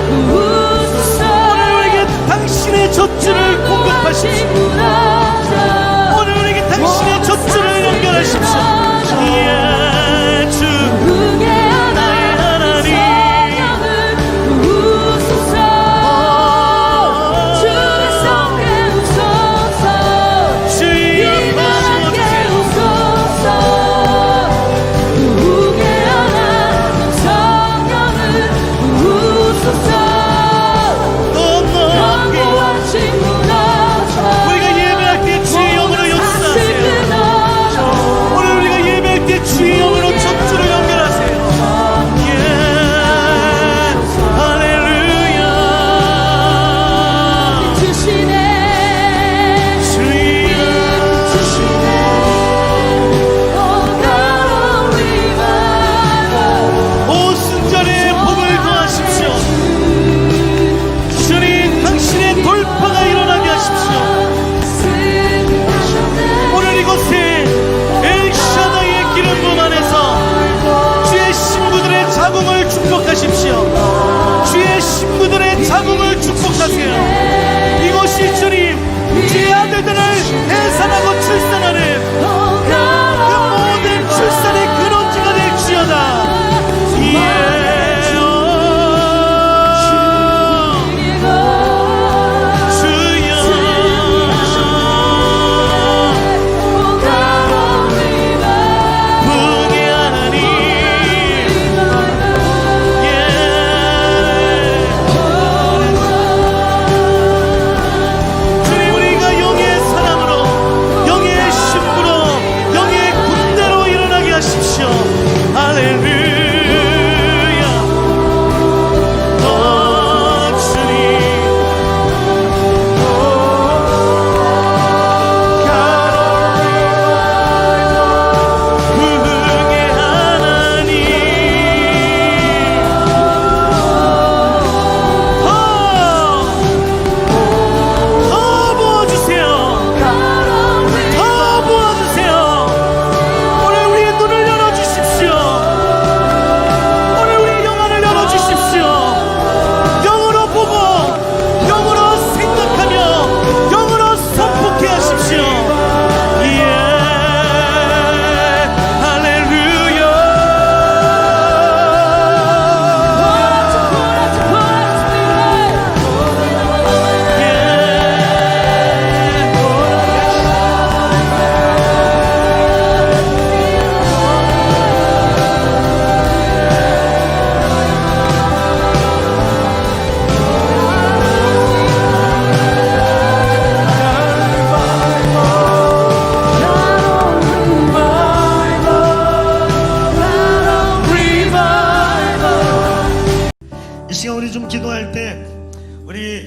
부으소서. 오늘 우리에게 당신의 젖줄을 공급하십시오. 오늘 우리에게 당신의 젖줄을 연결하십시오. 부흥의 하나님 성령을 부으소서. 주의 성에 웃소서. 이들에게 웃소서. 부흥의 하나님 성령을 부으소서. 견고하지 무너져 우리가 예배할 때 주의 영으로 역사하세요. 오늘 우리가 예배할 때 주의 영으로 젖줄을 연결하세요. 할렐루야. 주시네 주여, 주시네. Oh God, revival. 오 순전의 복을 더하십시오. 주님, 당신의 돌파가 일어나게 하십시오. 오늘 이곳에 엘샤다의 기름 부음 안에서 주의 신부들의 자궁을 축복하십시오. 주의 신부들의 자궁을 축복하세요. 이곳이 주님, 주의 아들들을 해산하고 출산하는 그 모든 출산의 근원지가 될지어다.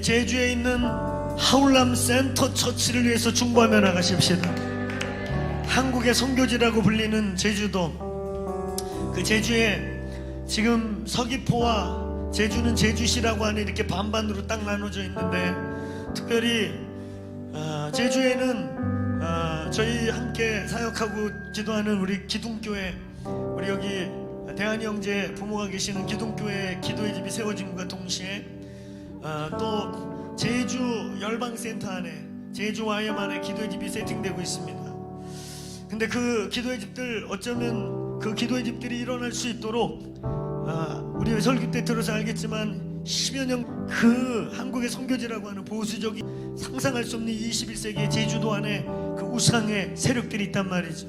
제주에 있는 하울람 센터 처치를 위해서 중보하며 나가십시다. 한국의 선교지라고 불리는 제주도, 그 제주에 지금 서귀포와 제주는 제주시라고 하는 이렇게 반반으로 딱 나눠져 있는데, 특별히 제주에는 저희 함께 사역하고 기도하는 우리 기둥교회, 우리 여기 대한이 형제 부모가 계시는 기둥교회 기도의 집이 세워짐과 동시에 또 제주 열방센터 안에, 제주 YM 안에 기도의 집이 세팅되고 있습니다. 근데 그 기도의 집들, 어쩌면 그 기도의 집들이 일어날 수 있도록 우리 설교 때 들어서 알겠지만 10여 년 그 한국의 선교지라고 하는 보수적인 상상할 수 없는 21세기의 제주도 안에 그 우상의 세력들이 있단 말이죠.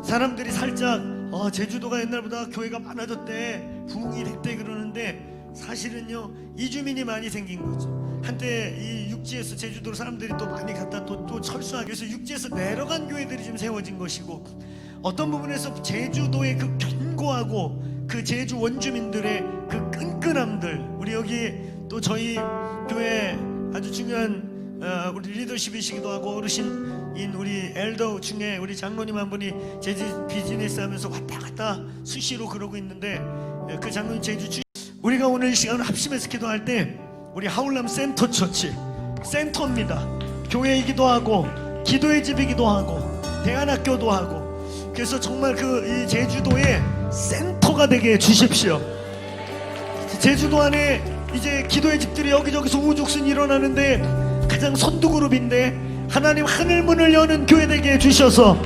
사람들이 살짝 제주도가 옛날보다 교회가 많아졌대, 부흥이 됐대 그러는데, 사실은요 이주민이 많이 생긴 거죠. 한때 이 육지에서 제주도로 사람들이 또 많이 갔다 또 철수하기 위해서 육지에서 내려간 교회들이 지금 세워진 것이고, 어떤 부분에서 제주도의 그 견고하고 그 제주 원주민들의 그 끈끈함들, 우리 여기 또 저희 교회 아주 중요한 우리 리더십이시기도 하고 어르신인 우리 엘더 중에 우리 장로님 한 분이 제주 비즈니스 하면서 왔다 갔다 수시로 그러고 있는데, 그 장로님 제주 우리가 오늘 이 시간 합심해서 기도할 때 우리 하울람 센터 처치, 센터입니다. 교회이기도 하고 기도의 집이기도 하고 대안학교도 하고, 그래서 정말 그 이 제주도의 센터가 되게 해주십시오. 제주도 안에 이제 기도의 집들이 여기저기서 우죽순 일어나는데 가장 선두그룹인데, 하나님 하늘문을 여는 교회 되게 해주셔서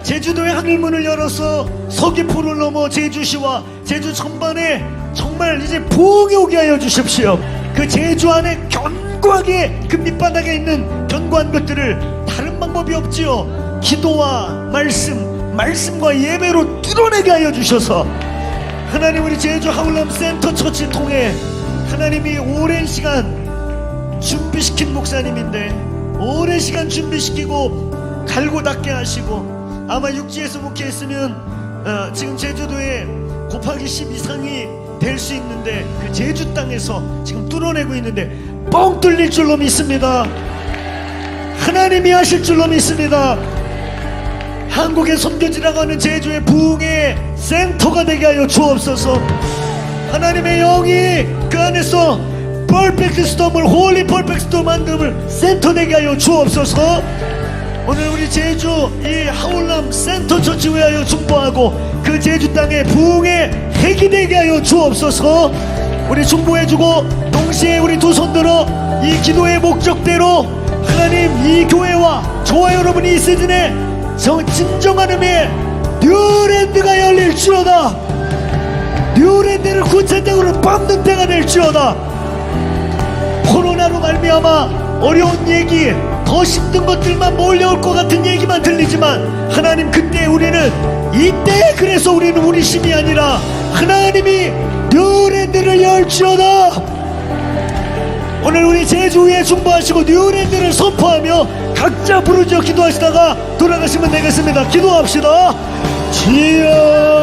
제주도의 하늘문을 열어서 서귀포를 넘어 제주시와 제주 전반에 정말 이제 부흥이 오게 하여 주십시오. 그 제주 안에 견고하게 그 밑바닥에 있는 견고한 것들을 다른 방법이 없지요. 기도와 말씀과 예배로 뚫어내게 하여 주셔서, 하나님 우리 제주 하울람 센터 처치 통해 하나님이 오랜 시간 준비시킨 목사님인데, 오랜 시간 준비시키고 갈고 닦게 하시고, 아마 육지에서 목회했으면 지금 제주도에 곱하기 10 이상이 될 수 있는데 그 제주 땅에서 지금 뚫어내고 있는데 뻥 뚫릴 줄로 믿습니다. 하나님이 하실 줄로 믿습니다. 한국에 섬겨지라고 하는 제주의 부흥의 센터가 되게 하여 주옵소서. 하나님의 영이 그 안에서 퍼펙트 스톰을, 홀리 퍼펙트 스톰 만듦을 센터 되게 하여 주옵소서. 오늘 우리 제주 이 하울람 센터 처치 위하여 중보하고 그 제주 땅에 부흥의 핵이 되게 하여 주옵소서. 우리 중보해주고 동시에 우리 두 손 들어 이 기도의 목적대로 하나님 이 교회와 저와 여러분이 이 시즌에 진정한 의미의 뉴랜드가 열릴지어다. 뉴랜드를 구체적으로 밟는 때가 될지어다. 코로나로 말미암아 어려운 얘기, 더 힘든 것들만 몰려올 것 같은 얘기만 들리지만, 하나님 그때 우리는 이때, 그래서 우리는 우리 힘이 아니라 하나님이 뉴랜드를 열지어다. 오늘 우리 제주 위에 중보하시고 뉴랜드를 선포하며 각자 부르짖어 기도하시다가 돌아가시면 되겠습니다. 기도합시다. 주여